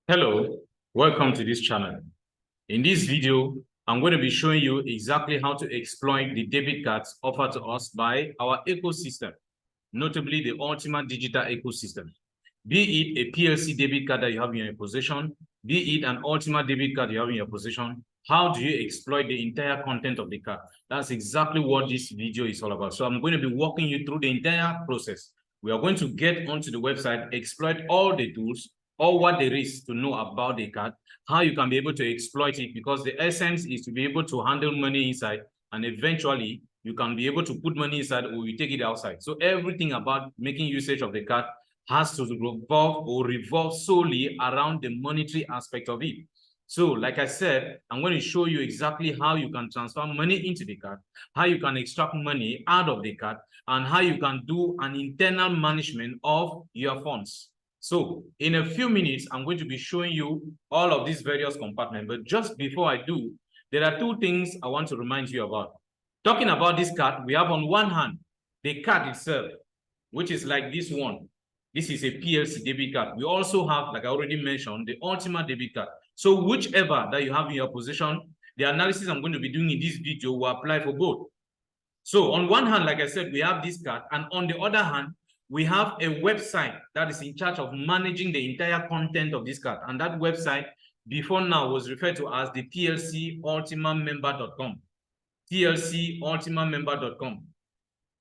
Hello, welcome to this channel. In this video, I'm going to be showing you exactly how to exploit the debit cards offered to us by our ecosystem, notably the Ultima digital ecosystem. Be it a PLC debit card that you have in your possession, be it an Ultima debit card you have in your possession, how do you exploit the entire content of the card? That's exactly what this video is all about. So I'm going to be walking you through the entire process. We are going to get onto the website, exploit all the tools, or what there is to know about the card, how you can be able to exploit it, because the essence is to be able to handle money inside, and eventually you can be able to put money inside or you take it outside. So everything about making usage of the card has to revolve solely around the monetary aspect of it. So like I said, I'm going to show you exactly how you can transfer money into the card, how you can extract money out of the card, and how you can do an internal management of your funds. So in a few minutes, I'm going to be showing you all of these various compartments. But just before I do, there are two things I want to remind you about. Talking about this card, we have on one hand, the card itself, which is like this one. This is a PLC debit card. We also have, like I already mentioned, the Ultima debit card. So whichever that you have in your possession, the analysis I'm going to be doing in this video will apply for both. So on one hand, like I said, we have this card. And on the other hand, we have a website that is in charge of managing the entire content of this card. And that website before now was referred to as the plcultimamember.com. plcultimamember.com.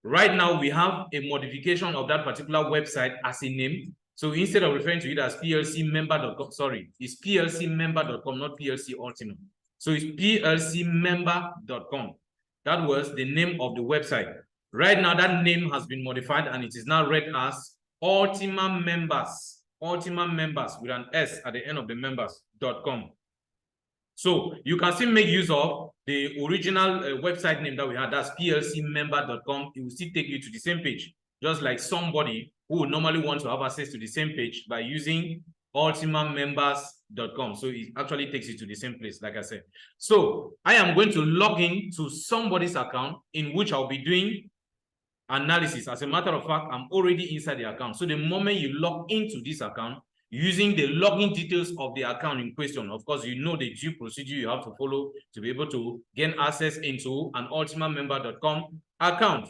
Right now, we have a modification of that particular website as a name. So instead of referring to it as plcmember.com, sorry, it's plcmember.com, not plc ultima. So it's plcmember.com. That was the name of the website. Right now, that name has been modified and it is now read as Ultima Members. Ultima Members with an S at the end of the members.com. So you can still make use of the original website name that we had, that's plcmember.com. It will still take you to the same page, just like somebody who would normally want to have access to the same page by using ultimamembers.com. So it actually takes you to the same place, like I said. So I am going to log in to somebody's account in which I'll be doing analysis. As a matter of fact, I'm already inside the account. So the moment you log into this account, using the login details of the account in question, of course, you know the due procedure you have to follow to be able to gain access into an ultimamember.com account.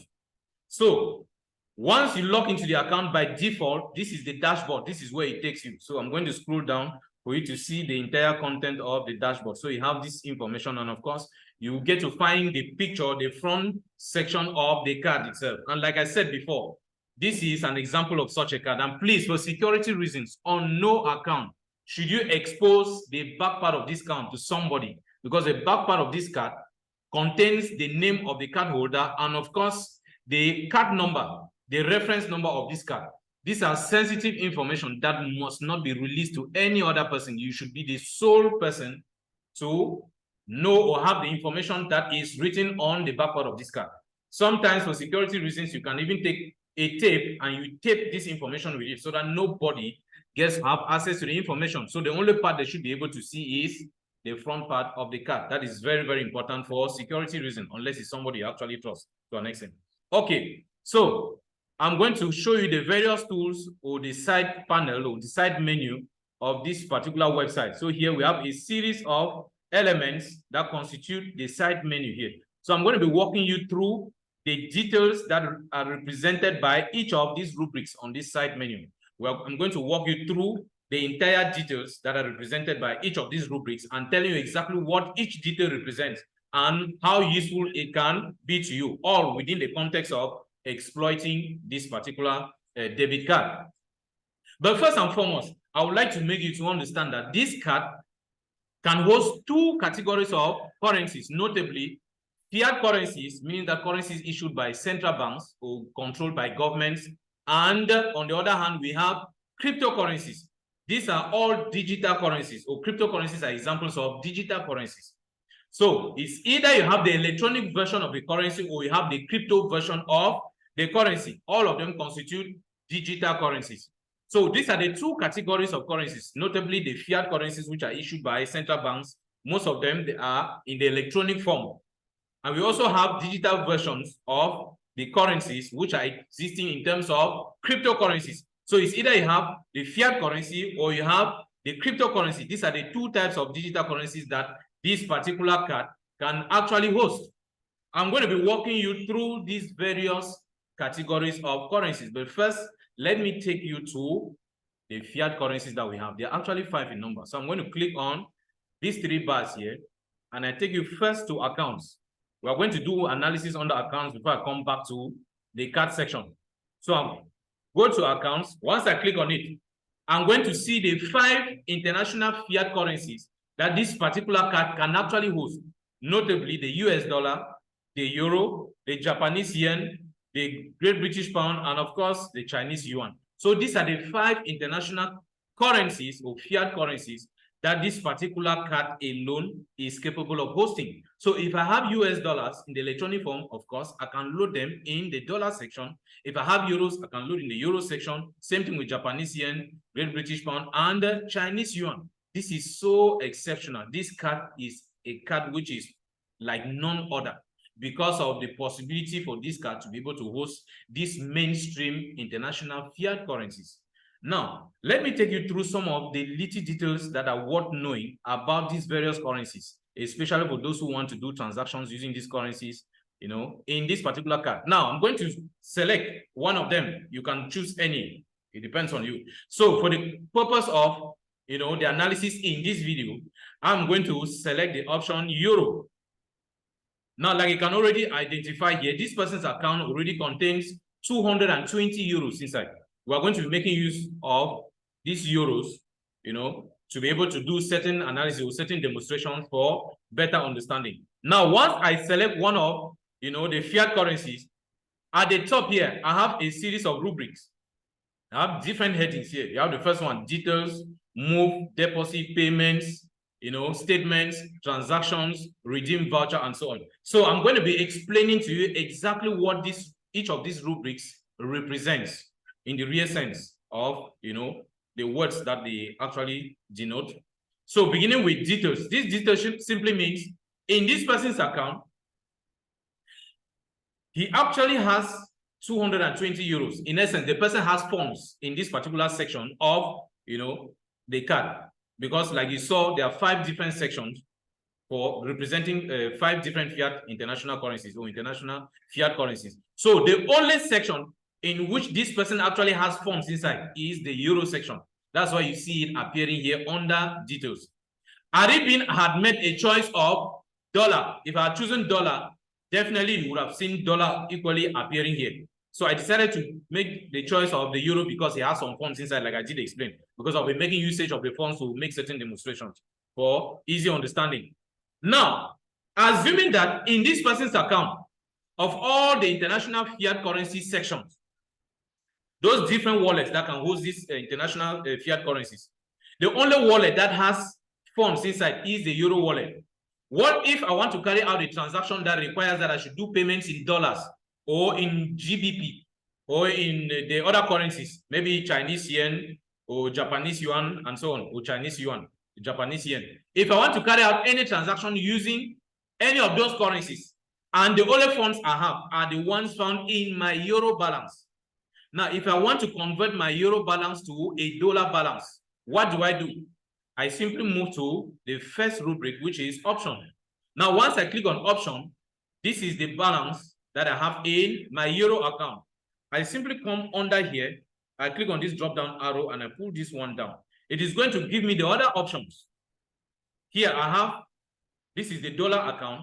So once you log into the account, by default, this is the dashboard. This is where it takes you. So I'm going to scroll down for you to see the entire content of the dashboard. So you have this information, and of course, you get to find the picture, the front section of the card itself. And like I said before, this is an example of such a card. And please, for security reasons, on no account should you expose the back part of this card to somebody, because the back part of this card contains the name of the card holder and, of course, the card number, the reference number of this card. These are sensitive information that must not be released to any other person. You should be the sole person to know or have the information that is written on the back part of this card. Sometimes for security reasons, you can even take a tape and you tape this information with it so that nobody gets to have access to the information. So the only part they should be able to see is the front part of the card. That is very, very important for security reasons, unless it's somebody you actually trust to an extent. Okay, so I'm going to show you the various tools or the side panel or the side menu of this particular website. So here we have a series of elements that constitute the side menu here. So I'm going to be walking you through the details that are represented by each of these rubrics on this side menu. Well, I'm going to walk you through the entire details that are represented by each of these rubrics and tell you exactly what each detail represents and how useful it can be to you, all within the context of exploiting this particular debit card. But first and foremost, I would like to make you to understand that this card can host two categories of currencies, notably fiat currencies, meaning that currencies issued by central banks or controlled by governments. And on the other hand, we have cryptocurrencies. These are all digital currencies, or cryptocurrencies are examples of digital currencies. So it's either you have the electronic version of the currency or you have the crypto version of the currency. All of them constitute digital currencies. So these are the two categories of currencies, notably the fiat currencies, which are issued by central banks. Most of them, they are in the electronic form. And we also have digital versions of the currencies, which are existing in terms of cryptocurrencies. So it's either you have the fiat currency or you have the cryptocurrency. These are the two types of digital currencies that this particular card can actually host. I'm going to be walking you through these various categories of currencies. But first, let me take you to the fiat currencies that we have. There are actually 5 in number. So I'm going to click on these 3 bars here, and I take you first to accounts. We are going to do analysis under accounts before I come back to the card section. So I'm go to accounts. Once I click on it, I'm going to see the 5 international fiat currencies that this particular card can actually host, notably the US dollar, the euro, the Japanese yen, the Great British pound, and of course, the Chinese yuan. So these are the 5 international currencies or fiat currencies that this particular card alone is capable of hosting. So if I have US dollars in the electronic form, of course, I can load them in the dollar section. If I have euros, I can load in the euro section. Same thing with Japanese yen, Great British pound, and Chinese yuan. This is so exceptional. This card is a card which is like none other, because of the possibility for this card to be able to host these mainstream international fiat currencies. Now, let me take you through some of the little details that are worth knowing about these various currencies, especially for those who want to do transactions using these currencies, you know, in this particular card. Now, I'm going to select one of them. You can choose any. It depends on you. So for the purpose of, you know, the analysis in this video, I'm going to select the option Euro. Now, like you can already identify here, this person's account already contains 220 euros inside. We are going to be making use of these euros, you know, to be able to do certain analysis or certain demonstrations for better understanding. Now, once I select one of, you know, the fiat currencies, at the top here, I have a series of rubrics. I have different headings here. You have the first one, details, move, deposit, payments, you know, statements, transactions, redeem voucher, and so on. So I'm going to be explaining to you exactly what each of these rubrics represents in the real sense of, you know, the words that they actually denote. So beginning with details, this detail simply means in this person's account, he actually has 220 euros. In essence, the person has funds in this particular section of, you know, the card. Because like you saw, there are 5 different sections for representing 5 different fiat international currencies or international fiat currencies. So the only section in which this person actually has funds inside is the euro section. That's why you see it appearing here under details. Arifin had made a choice of dollar. If I had chosen dollar, definitely you would have seen dollar equally appearing here. So I decided to make the choice of the euro because he has some funds inside, like I did explain, because I'll be making usage of the funds to make certain demonstrations for easy understanding. Now, assuming that in this person's account, of all the international fiat currency sections, those different wallets that can host these international fiat currencies, the only wallet that has funds inside is the euro wallet. What if I want to carry out a transaction that requires that I should do payments in dollars or in GBP or in the other currencies, maybe Chinese yen or Japanese yuan and so on, or Chinese yuan, Japanese yen. If I want to carry out any transaction using any of those currencies, and the only funds I have are the ones found in my euro balance. Now, if I want to convert my euro balance to a dollar balance, what do? I simply move to the first rubric, which is option. Now, once I click on option, this is the balance that I have in my euro account. I simply come under here, I click on this drop-down arrow, and I pull this one down. It is going to give me the other options. Here I have, this is the dollar account.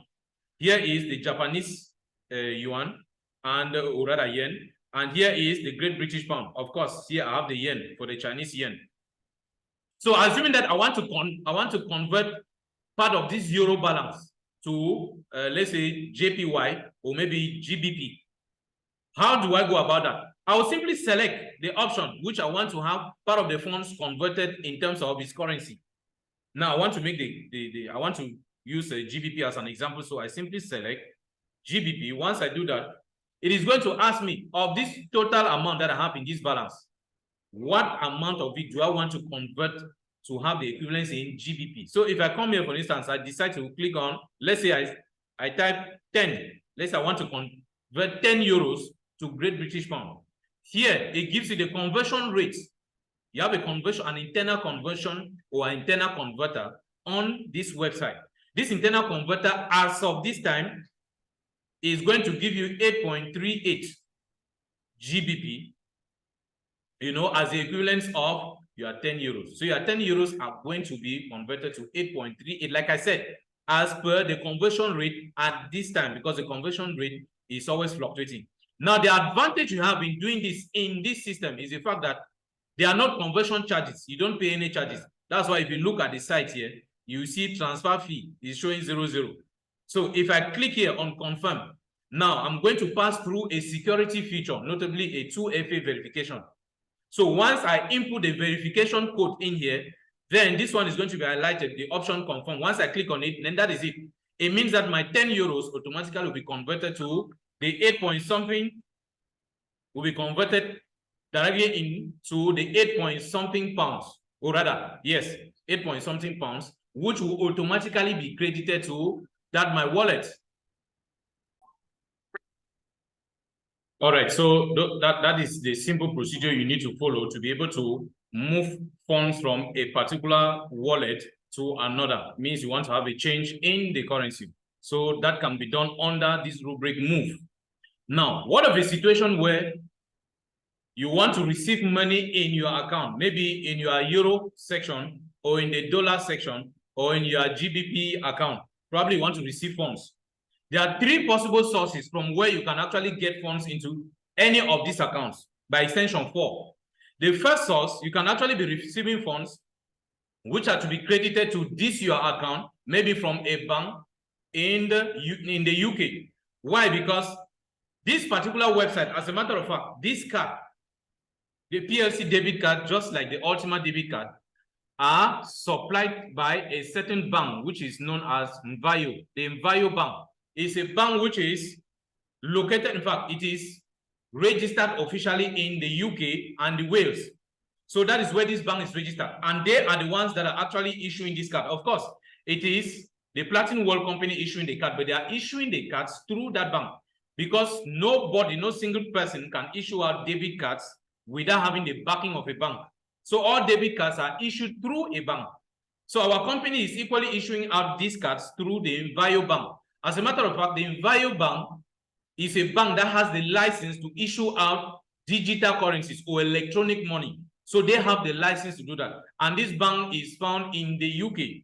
Here is the Japanese yuan, and or rather yen. And here is the Great British pound. Of course, here I have the yen for the Chinese yen. So assuming that I want to convert part of this euro balance to let's say JPY or maybe GBP. How do I go about that? I will simply select the option which I want to have part of the funds converted in terms of its currency. Now I want to make I want to use a GBP as an example, so I simply select GBP. Once I do that, it is going to ask me of this total amount that I have in this balance, what amount of it do I want to convert to have the equivalence in GBP? So if I come here, for instance, I decide to click on, let's say I type 10. Let's say I want to convert 10 euros to Great British pound. Here, it gives you the conversion rate You have a conversion, an internal conversion or an internal converter on this website. This internal converter, as of this time, is going to give you 8.38 GBP, you know, as the equivalence of your 10 euros. So your 10 euros are going to be converted to 8.38, like I said, as per the conversion rate at this time, because the conversion rate is always fluctuating. Now, the advantage you have in doing this in this system is the fact that there are not conversion charges. You don't pay any charges. That's why if you look at the site here, you see transfer fee is showing 00. So if I click here on confirm, now I'm going to pass through a security feature, notably a 2FA verification. So once I input the verification code in here, then this one is going to be highlighted, the option confirm. Once I click on it, then that is it. It means that my 10 euros automatically will be converted to the 8 point something, will be converted directly into the 8 point something pounds, or rather, yes, 8 point something pounds, which will automatically be credited to that my wallet. All right, so that is the simple procedure you need to follow to be able to move funds from a particular wallet to another. It means you want to have a change in the currency. So that can be done under this rubric move. Now, what of a situation where you want to receive money in your account, maybe in your euro section or in the dollar section or in your GBP account? Probably you want to receive funds. There are 3 possible sources from where you can actually get funds into any of these accounts, by extension 4. The first source, you can actually be receiving funds which are to be credited to this your account, maybe from a bank in the UK. Why? Because this particular website, as a matter of fact, this card, the PLC debit card, just like the Ultima Debit card, are supplied by a certain bank, which is known as Mvayo. The Mvayo Bank is a bank which is located, in fact, it is registered officially in the UK and the Wales. So that is where this bank is registered. And they are the ones that are actually issuing this card. Of course, it is the Platinum World Company issuing the card, but they are issuing the cards through that bank, because nobody, no single person can issue out debit cards without having the backing of a bank. So all debit cards are issued through a bank. So our company is equally issuing out these cards through the Mvayo Bank. As a matter of fact, the Mvayo Bank is a bank that has the license to issue out digital currencies or electronic money. So they have the license to do that. And this bank is found in the UK.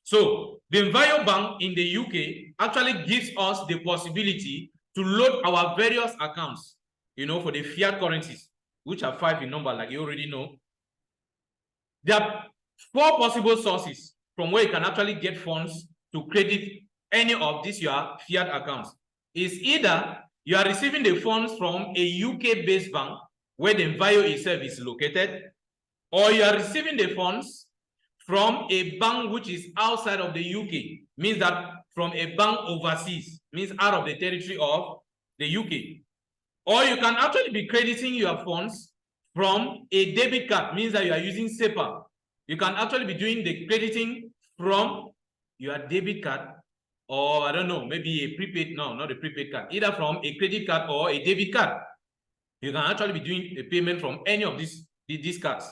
So the Mvayo Bank in the UK actually gives us the possibility to load our various accounts, you know, for the fiat currencies, which are 5 in number, like you already know. There are 4 possible sources from where you can actually get funds to credit any of these your fiat accounts. Is either you are receiving the funds from a UK-based bank where the Mvayo itself is located, or you are receiving the funds from a bank which is outside of the UK, means that from a bank overseas, means out of the territory of the UK. Or you can actually be crediting your funds from a debit card, means that you are using SEPA. You can actually be doing the crediting from your debit card, or I don't know, maybe a prepaid, no, not a prepaid card, either from a credit card or a debit card. You can actually be doing a payment from any of these cards.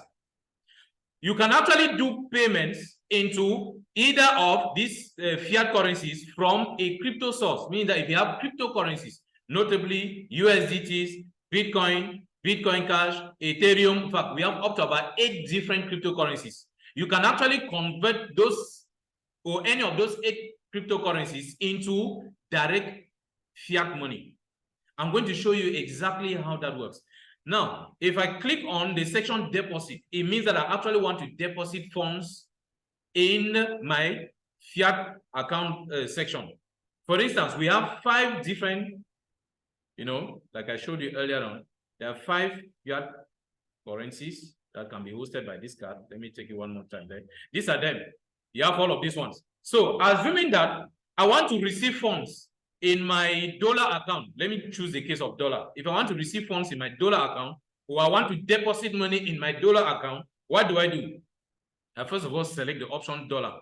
You can actually do payments into either of these fiat currencies from a crypto source, meaning that if you have cryptocurrencies, notably USDTs, Bitcoin, Bitcoin Cash, Ethereum, in fact, we have up to about 8 different cryptocurrencies. You can actually convert those or any of those 8 cryptocurrencies into direct fiat money. I'm going to show you exactly how that works. Now, if I click on the section deposit, it means that I actually want to deposit funds in my fiat account section. For instance, we have 5 different, you know, like I showed you earlier on, there are 5 fiat currencies that can be hosted by this card. Let me take it one more time there. These are them. You have all of these ones. So assuming that I want to receive funds in my dollar account, let me choose the case of dollar. If I want to receive funds in my dollar account, or I want to deposit money in my dollar account, what do? I first of all select the option dollar.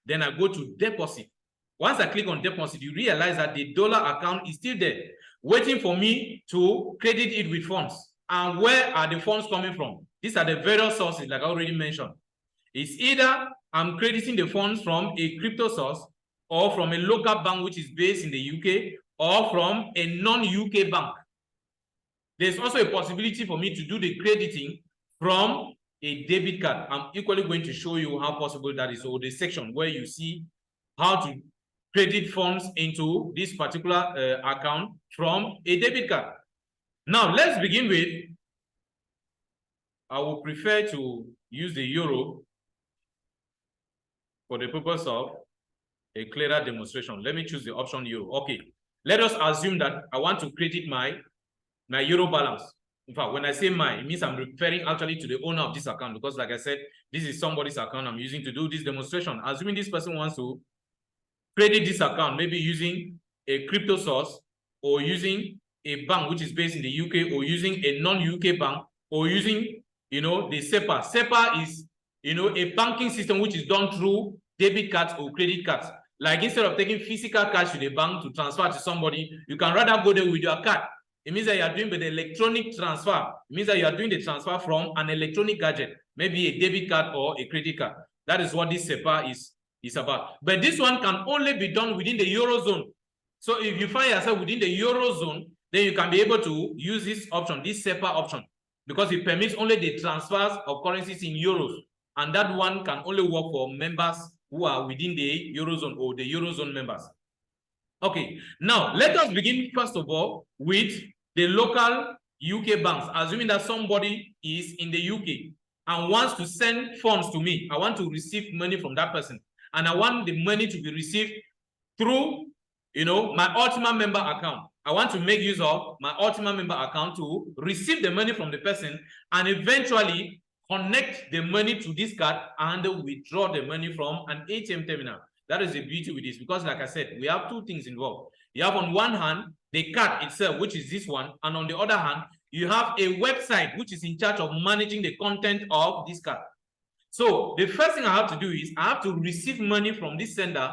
Then I go to deposit. Once I click on deposit, you realize that the dollar account is still there, waiting for me to credit it with funds. And where are the funds coming from? These are the various sources, like I already mentioned. It's either I'm crediting the funds from a crypto source, or from a local bank which is based in the UK, or from a non-UK bank. There's also a possibility for me to do the crediting from a debit card. I'm equally going to show you how possible that is. So the section where you see how to credit funds into this particular account from a debit card. Now, let's begin with, I will prefer to use the euro for the purpose of a clearer demonstration. Let me choose the option euro. Okay, let us assume that I want to credit my euro balance. In fact, when I say my, it means I'm referring actually to the owner of this account, because like I said, this is somebody's account I'm using to do this demonstration. Assuming this person wants to credit this account, maybe using a crypto source, or using a bank which is based in the UK, or using a non-UK bank, or using, the SEPA. SEPA is, a banking system which is done through debit cards or credit cards. Like, instead of taking physical cash to the bank to transfer to somebody, you can rather go there with your card. It means that you are doing the electronic transfer. It means that you are doing the transfer from an electronic gadget, maybe a debit card or a credit card. That is what this SEPA is about. But this one can only be done within the Eurozone. So if you find yourself within the Eurozone, then you can be able to use this option, this SEPA option, because it permits only the transfers of currencies in euros. And that one can only work for members who are within the Eurozone, or the Eurozone members. Okay, now let us begin first of all with the local UK banks. Assuming that somebody is in the UK and wants to send funds to me, I want to receive money from that person, and I want the money to be received through, my Ultima member account. I want to make use of my Ultima member account to receive the money from the person, and eventually connect the money to this card and withdraw the money from an ATM terminal. That is the beauty with this, because like I said, we have two things involved. You have on one hand, the card itself, which is this one, and on the other hand, you have a website which is in charge of managing the content of this card. So the first thing I have to do is I have to receive money from this sender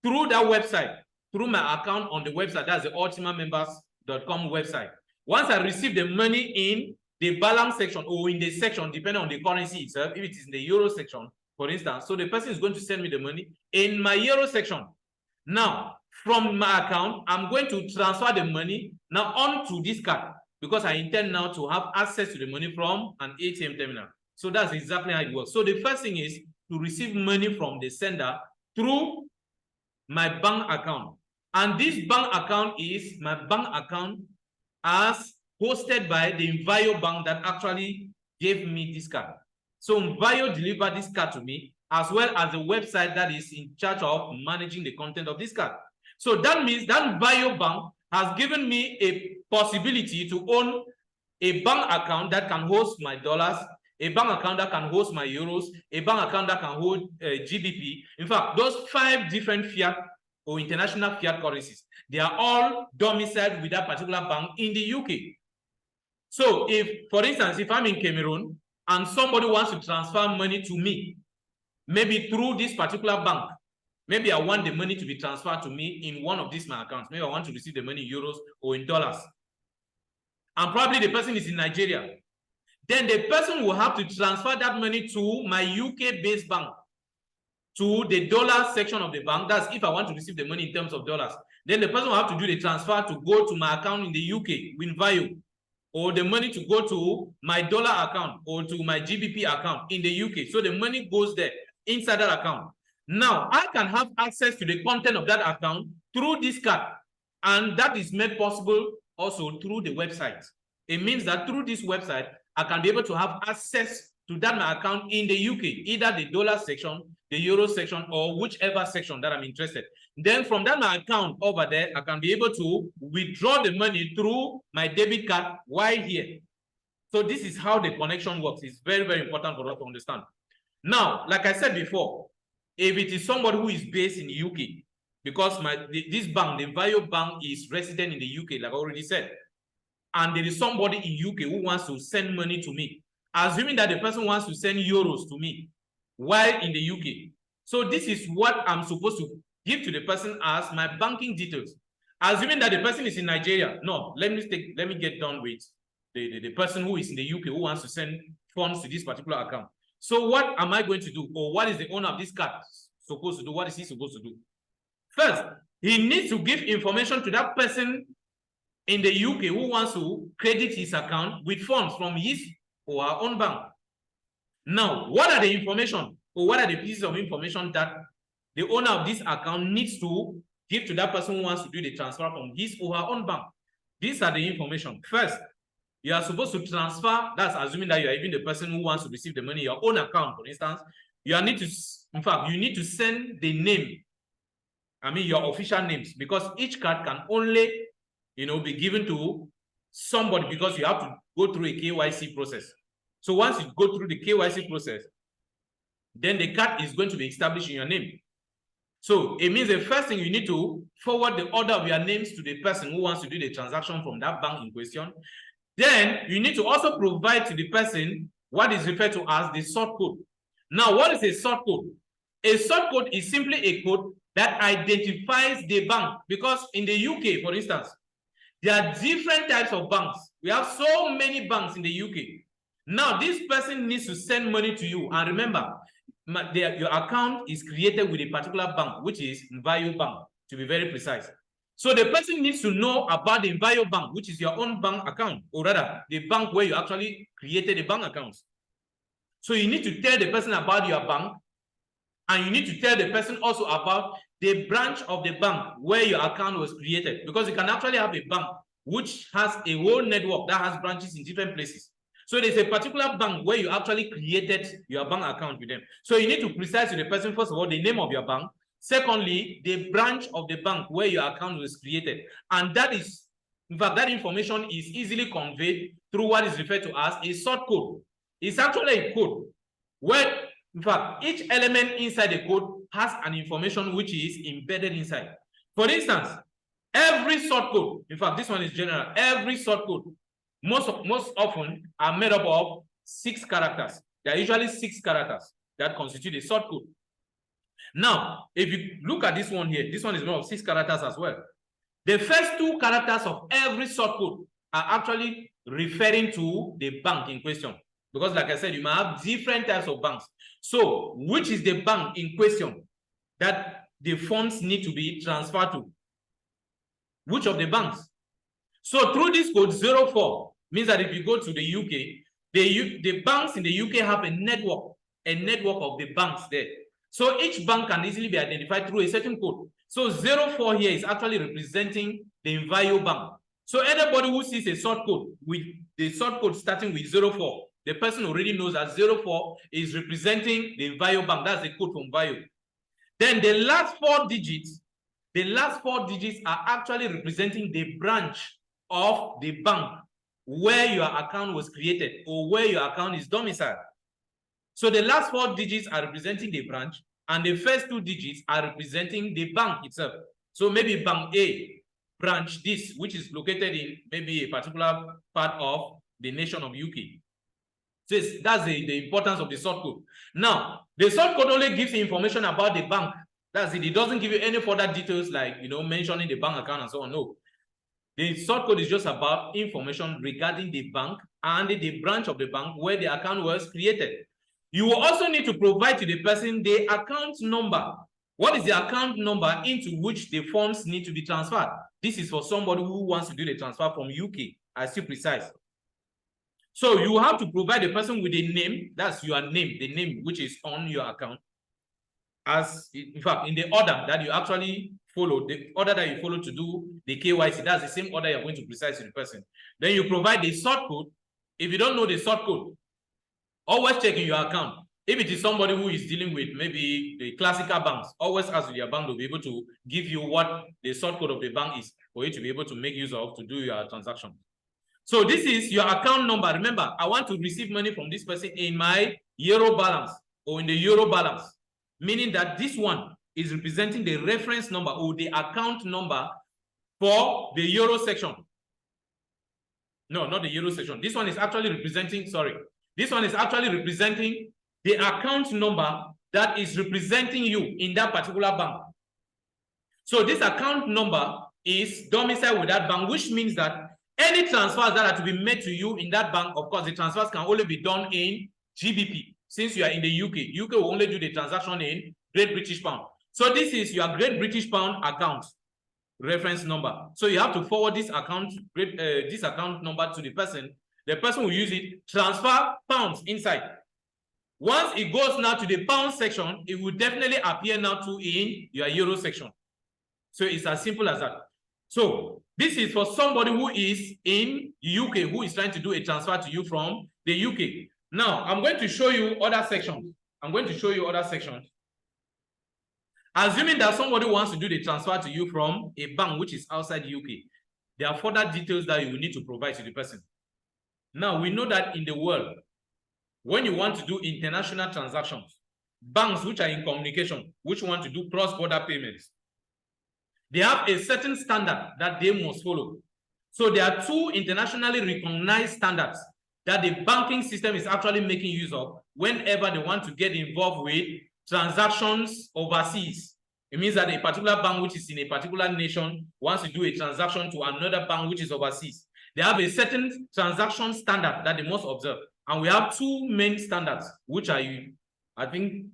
through that website, through my account on the website. That's the ultimamembers.com website. Once I receive the money in the balance section, or in the section, depending on the currency itself, if it is in the euro section, for instance, so the person is going to send me the money in my euro section. Now, from my account, I'm going to transfer the money now onto this card, because I intend now to have access to the money from an ATM terminal. So that's exactly how it works. So the first thing is to receive money from the sender through my bank account. And this bank account is my bank account as hosted by the Envio bank that actually gave me this card. So Envio delivered this card to me, as well as the website that is in charge of managing the content of this card. So that means that Envio bank has given me a possibility to own a bank account that can host my dollars, a bank account that can host my euros, a bank account that can hold GBP. In fact, those 5 different fiat or international fiat currencies, they are all domiciled with that particular bank in the UK. So if, for instance, if I'm in Cameroon and somebody wants to transfer money to me, maybe through this particular bank, maybe I want the money to be transferred to me in one of these my accounts. Maybe I want to receive the money in euros or in dollars. And probably the person is in Nigeria. Then the person will have to transfer that money to my UK-based bank, to the dollar section of the bank. That's if I want to receive the money in terms of dollars. Then the person will have to do the transfer to go to my account in the UK, Winvalue, or the money to go to my dollar account or to my GBP account in the UK. So the money goes there inside that account. Now, I can have access to the content of that account through this card. And that is made possible also through the website. It means that through this website, I can be able to have access to that my account in the UK, either the dollar section, the euro section, or whichever section that I'm interested. Then from that my account over there, I can be able to withdraw the money through my debit card while here. So this is how the connection works. It's very, very important for us to understand. Now, like I said before, if it is somebody who is based in the UK, because this bank, the Envio bank, is resident in the UK, like I already said, and there is somebody in UK who wants to send money to me, assuming that the person wants to send euros to me while in the UK. So this is what I'm supposed to give to the person as my banking details. Assuming that the person is in Nigeria. No, let me get done with the person who is in the UK who wants to send funds to this particular account. So what am I going to do? Or what is the owner of this card supposed to do? What is he supposed to do? First, he needs to give information to that person in the UK who wants to credit his account with funds from his or her own bank. Now, what are the information or what are the pieces of information that the owner of this account needs to give to that person who wants to do the transfer from his or her own bank? These are the information. First, you are supposed to transfer, that's assuming that you are even the person who wants to receive the money, your own account, for instance. You need to, in fact, you need to send the name, I mean your official names, because each card can only, be given to somebody because you have to go through a KYC process. So once you go through the KYC process, then the card is going to be established in your name. So it means the first thing you need to forward the order of your names to the person who wants to do the transaction from that bank in question. Then you need to also provide to the person what is referred to as the sort code. Now, what is a sort code? A sort code is simply a code that identifies the bank, because in the UK, for instance, there are different types of banks. We have so many banks in the UK. Now, this person needs to send money to you. And remember, your account is created with a particular bank, which is Mvayo Bank, to be very precise. So the person needs to know about the Mvayo Bank, which is your own bank account, or rather, the bank where you actually created the bank accounts. So you need to tell the person about your bank, and you need to tell the person also about the branch of the bank where your account was created, because you can actually have a bank which has a whole network that has branches in different places. So there's a particular bank where you actually created your bank account with them. So you need to precise to the person, first of all, the name of your bank. Secondly, the branch of the bank where your account was created. And that is, in fact, that information is easily conveyed through what is referred to as a sort code. It's actually a code where, in fact, each element inside the code has an information which is embedded inside. For instance, every sort code, in fact, this one is general, every sort code, most often are made up of 6 characters. There are usually 6 characters that constitute a sort code. Now, if you look at this one here, this one is made of 6 characters as well. The first 2 characters of every sort code are actually referring to the bank in question. Because like I said, you might have different types of banks. So, which is the bank in question that the funds need to be transferred to? Which of the banks? So, through this code 04 means that if you go to the UK, the banks in the UK have a network of the banks there. So, each bank can easily be identified through a certain code. So, 04 here is actually representing the Mvayo Bank. So, anybody who sees a sort code with the sort code starting with 04, the person already knows that 04 is representing the Mvayo Bank. That's the code from Mvayo. Then the last 4 digits are actually representing the branch of the bank where your account was created or where your account is domiciled. So the last 4 digits are representing the branch, and the first 2 digits are representing the bank itself. So maybe Bank A, branch this, which is located in maybe a particular part of the nation of UK. So that's the importance of the sort code. Now, the sort code only gives you information about the bank. That's it. It doesn't give you any further details like, mentioning the bank account and so on. No. The sort code is just about information regarding the bank and the branch of the bank where the account was created. You will also need to provide to the person the account number. What is the account number into which the funds need to be transferred? This is for somebody who wants to do the transfer from UK. I still precise. So you have to provide the person with a name. That's your name, the name which is on your account. As in fact, in the order that you actually follow, the order that you follow to do the KYC, that's the same order you're going to precise to the person. Then you provide the sort code. If you don't know the sort code, always check in your account. If it is somebody who is dealing with maybe the classical banks, always ask your bank to be able to give you what the sort code of the bank is for you to be able to make use of to do your transaction. So this is your account number. Remember, I want to receive money from this person in my euro balance or in the euro balance, meaning that this one is representing the reference number or the account number for the euro section. No, not the euro section. This one is actually representing, this one is actually representing the account number that is representing you in that particular bank. So this account number is domiciled with that bank, which means that Any transfers that are to be made to you in that bank, of course, the transfers can only be done in GBP. Since you are in the UK, UK will only do the transaction in Great British Pound. So this is your Great British Pound account reference number. So you have to forward this account number to the person. The person will use it, transfer pounds inside. Once it goes now to the pound section, it will definitely appear now to in your euro section. So it's as simple as that. So this is for somebody who is in UK, who is trying to do a transfer to you from the UK. Now, I'm going to show you other sections. Assuming that somebody wants to do the transfer to you from a bank which is outside the UK, there are further details that you will need to provide to the person. Now, we know that in the world, when you want to do international transactions, banks which are in communication, which want to do cross-border payments, they have a certain standard that they must follow. So there are two internationally recognized standards that the banking system is actually making use of whenever they want to get involved with transactions overseas. It means that a particular bank which is in a particular nation wants to do a transaction to another bank which is overseas. They have a certain transaction standard that they must observe. And we have two main standards, which are, I think,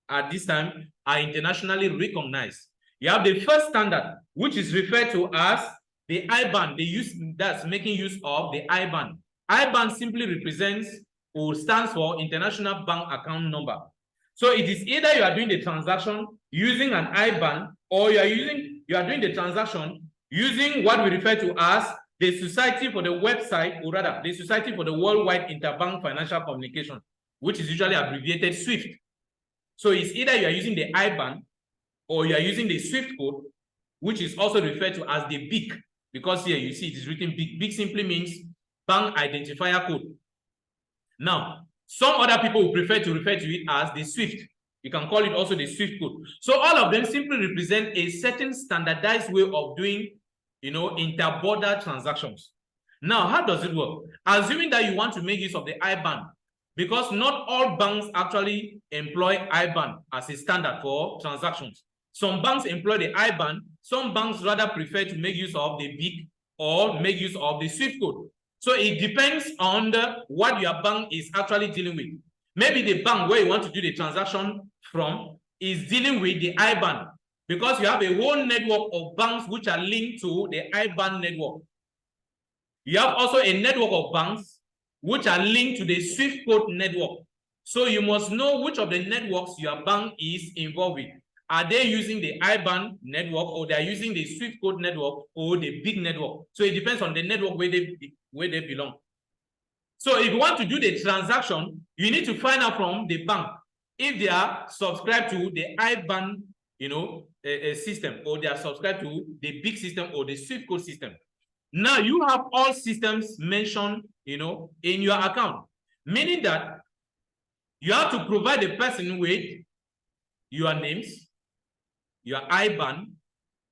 at this time, are internationally recognized. You have the first standard, which is referred to as the IBAN. That's making use of the IBAN. IBAN simply represents or stands for International Bank Account Number. So it is either you are doing the transaction using an IBAN, or you are doing the transaction using what we refer to as the Society for the Website, or rather, the Society for the Worldwide Interbank Financial Communication, which is usually abbreviated SWIFT. So it's either you are using the IBAN or you are using the SWIFT code, which is also referred to as the BIC, because here you see it is written BIC. BIC simply means Bank Identifier Code. Now, some other people will prefer to refer to it as the SWIFT. You can call it also the SWIFT code. So all of them simply represent a certain standardized way of doing, inter-border transactions. Now, how does it work? Assuming that you want to make use of the IBAN, because not all banks actually employ IBAN as a standard for transactions. Some banks employ the IBAN, some banks rather prefer to make use of the BIC or make use of the SWIFT code. So it depends on what your bank is actually dealing with. Maybe the bank where you want to do the transaction from is dealing with the IBAN, because you have a whole network of banks which are linked to the IBAN network. You have also a network of banks which are linked to the SWIFT code network. So you must know which of the networks your bank is involved with. Are they using the IBAN network, or they are using the SWIFT code network, or the BIC network? So it depends on the network where they belong. So if you want to do the transaction, you need to find out from the bank if they are subscribed to the IBAN, system, or they are subscribed to the BIC system or the SWIFT code system. Now you have all systems mentioned, in your account, meaning that you have to provide the person with your names, your IBAN,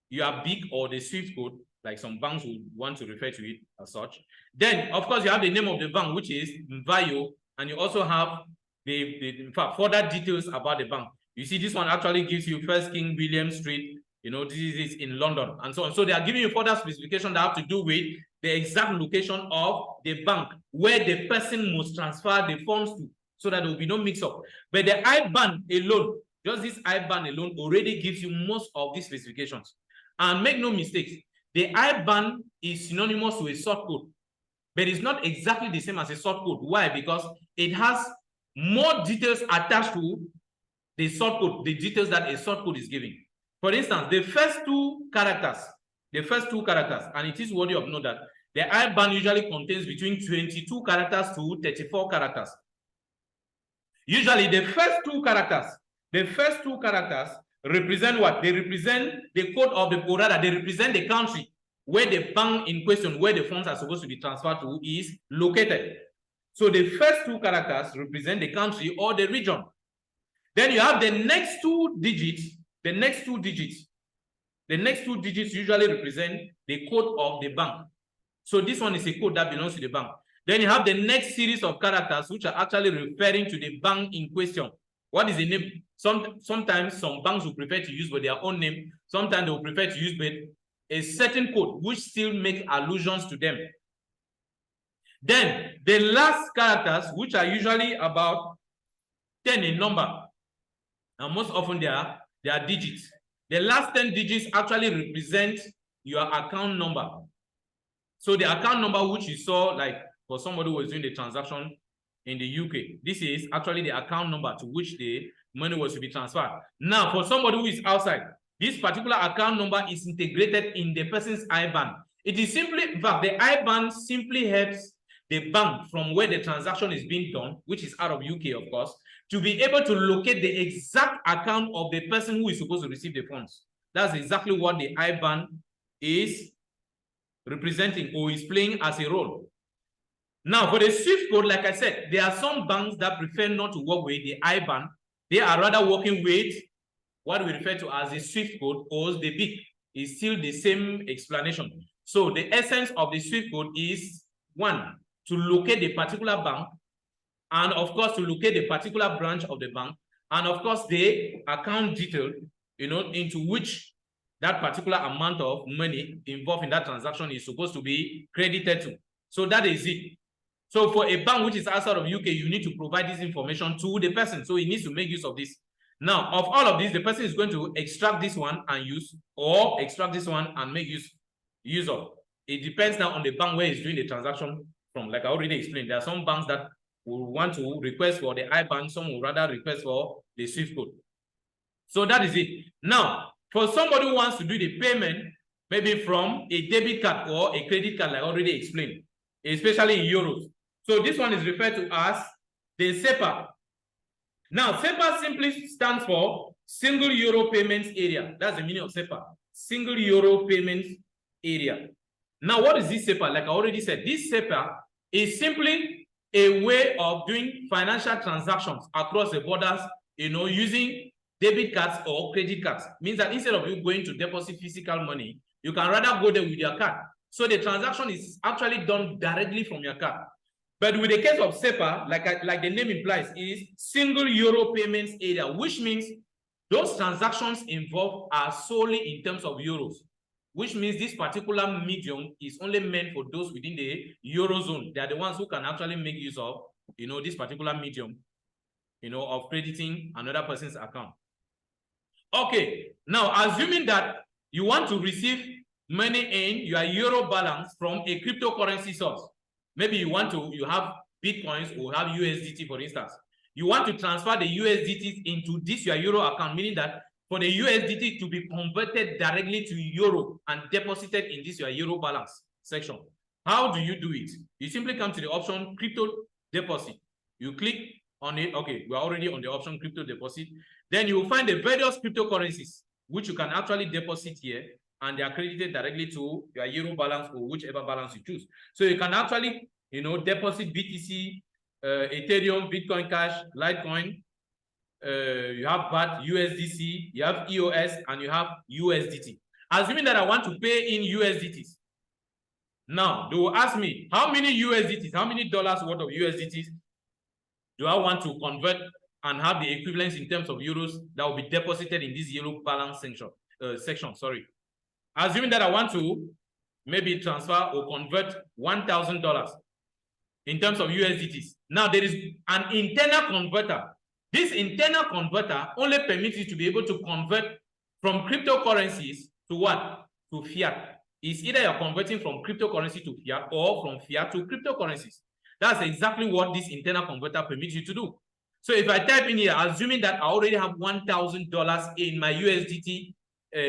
your BIC or the SWIFT code, like some banks would want to refer to it as such. Then, of course, you have the name of the bank, which is Mvayo, and you also have in fact, further details about the bank. You see, this one actually gives you First King William Street, this is in London, and so on. So they are giving you further specifications that have to do with the exact location of the bank where the person must transfer the funds to, so that there will be no mix-up. But the IBAN alone, just this IBAN alone already gives you most of these specifications. And make no mistakes, the IBAN is synonymous to a sort code, but it's not exactly the same as a sort code. Why? Because it has more details attached to the sort code, the details that a sort code is giving. For instance, the first two characters, and it is worthy of note that the IBAN usually contains between 22 characters to 34 characters. Usually the first two characters represent what? They represent the code of the, or rather, they represent the country where the bank in question, where the funds are supposed to be transferred to, is located. So the first two characters represent the country or the region. Then you have the next two digits. The next two digits usually represent the code of the bank. So this one is a code that belongs to the bank. Then you have the next series of characters, which are actually referring to the bank in question. What is the name? Sometimes some banks will prefer to use with their own name. Sometimes they will prefer to use with a certain code, which still make allusions to them. Then the last characters, which are usually about 10 in number, and most often they are digits. The last 10 digits actually represent your account number. So the account number which you saw, like for somebody who was doing the transaction in the UK, this is actually the account number to which the money was to be transferred. Now, for somebody who is outside, this particular account number is integrated in the person's IBAN. It is simply, in fact, the IBAN simply helps the bank from where the transaction is being done, which is out of UK, of course, to be able to locate the exact account of the person who is supposed to receive the funds. That's exactly what the IBAN is representing or is playing as a role. Now, for the SWIFT code, like I said, there are some banks that prefer not to work with the IBAN. They are rather working with what we refer to as the SWIFT code or the BIC. Is still the same explanation. So the essence of the SWIFT code is, one, to locate the particular bank, and of course to locate the particular branch of the bank, and of course the account detail, into which that particular amount of money involved in that transaction is supposed to be credited to. So that is it. So for a bank which is outside of UK, you need to provide this information to the person. So he needs to make use of this. Now, of all of this, the person is going to extract this one and use, or extract this one and make use of. It depends now on the bank where he's doing the transaction from. Like I already explained, there are some banks that will want to request for the IBAN, some will rather request for the SWIFT code. So that is it. Now, for somebody who wants to do the payment, maybe from a debit card or a credit card, like I already explained, especially in euros. So this one is referred to as the SEPA. Now, SEPA simply stands for Single Euro Payments Area. That's the meaning of SEPA, Single Euro Payments Area. Now, what is this SEPA? Like I already said, this SEPA is simply a way of doing financial transactions across the borders, using debit cards or credit cards. Means that instead of you going to deposit physical money, you can rather go there with your card. So the transaction is actually done directly from your card. But with the case of SEPA, like the name implies, is Single Euro Payments Area, which means those transactions involved are solely in terms of euros, which means this particular medium is only meant for those within the Eurozone. They are the ones who can actually make use of, this particular medium, of crediting another person's account. Okay, now assuming that you want to receive money in your euro balance from a cryptocurrency source. Maybe you have Bitcoins or have USDT, for instance. You want to transfer the USDT into this your euro account, meaning that for the USDT to be converted directly to euro and deposited in this your euro balance section. How do you do it? You simply come to the option crypto deposit. You click on it. Okay, we're already on the option crypto deposit. Then you will find the various cryptocurrencies which you can actually deposit here, and they are credited directly to your euro balance or whichever balance you choose. So you can actually, deposit BTC, Ethereum, Bitcoin Cash, Litecoin. You have BAT, USDC, you have EOS, and you have USDT. Assuming that I want to pay in USDTs. Now, they will ask me, how many USDTs, how many dollars worth of USDTs do I want to convert and have the equivalence in terms of euros that will be deposited in this euro balance section, sorry. Assuming that I want to maybe transfer or convert $1,000 in terms of USDTs. Now, there is an internal converter. This internal converter only permits you to be able to convert from cryptocurrencies to what? To fiat. It's either you're converting from cryptocurrency to fiat or from fiat to cryptocurrencies. That's exactly what this internal converter permits you to do. So if I type in here, assuming that I already have $1,000 in my USDT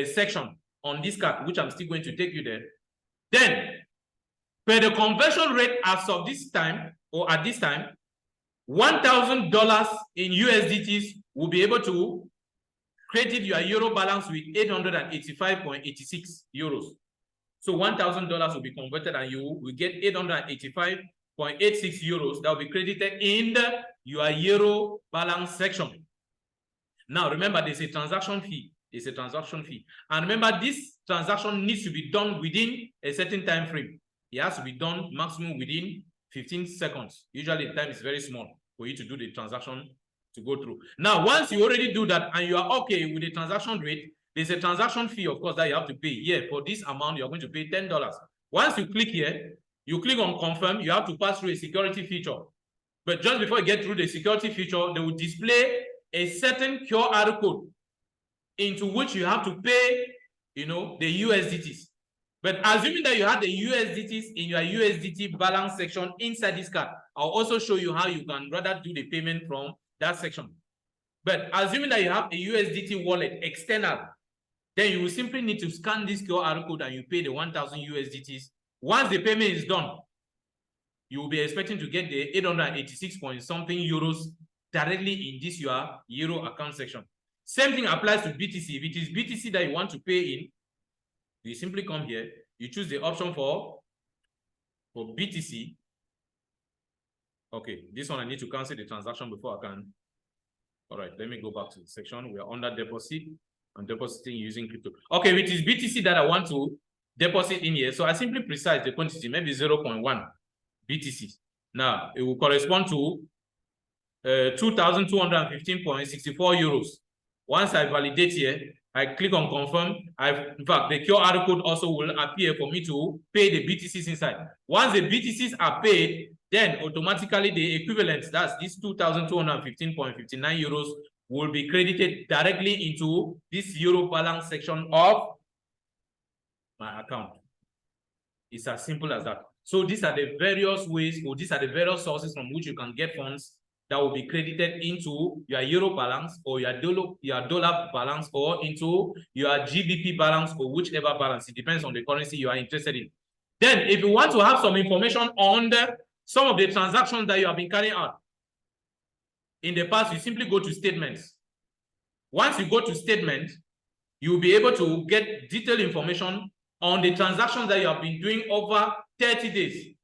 section on this card, which I'm still going to take you there, then per the conversion rate as of this time, or at this time, $1,000 in USDTs will be able to credit your euro balance with 885.86 euros. So $1,000 will be converted and you will get 885.86 euros that will be credited in your euro balance section. Now, remember, there's a transaction fee. It's a transaction fee. And remember, this transaction needs to be done within a certain time frame. It has to be done maximum within 15 seconds. Usually the time is very small for you to do the transaction to go through. Now, once you already do that and you are okay with the transaction rate, there's a transaction fee, of course, that you have to pay. Here, for this amount, you're going to pay $10. Once you click here, You click on confirm, you have to pass through a security feature. But just before you get through the security feature, they will display a certain QR code into which you have to pay, you know, the USDTs. But assuming that you have the USDTs in your USDT balance section inside this card, I'll also show you how you can rather do the payment from that section. But assuming that you have a USDT wallet external, then you will simply need to scan this QR code and you pay the 1,000 USDTs. Once the payment is done, you will be expecting to get the 886 point something euros directly in this your euro account section. Same thing applies to BTC. If it is BTC that you want to pay in, you simply come here, you choose the option for BTC. Okay, this one I need to cancel the transaction before I can. All right, let me go back to the section. We are under deposit and depositing using crypto. Okay, it is BTC that I want to deposit in here. So I simply precise the quantity, maybe 0.1 BTC. Now, it will correspond to 2,215.64 euros. Once I validate here, I click on confirm. In fact, the QR code also will appear for me to pay the BTCs inside. Once the BTCs are paid, then automatically the equivalent, that's this 2,215.59 euros, will be credited directly into this euro balance section of my account. It's as simple as that. So these are the various ways, or these are the various sources from which you can get funds that will be credited into your euro balance or your dollar balance or into your GBP balance or whichever balance. It depends on the currency you are interested in. Then if you want to have some information on some of the transactions that you have been carrying out in the past, you simply go to statements. Once you go to statement, you'll be able to get detailed information on the transactions that you have been doing over 30 days.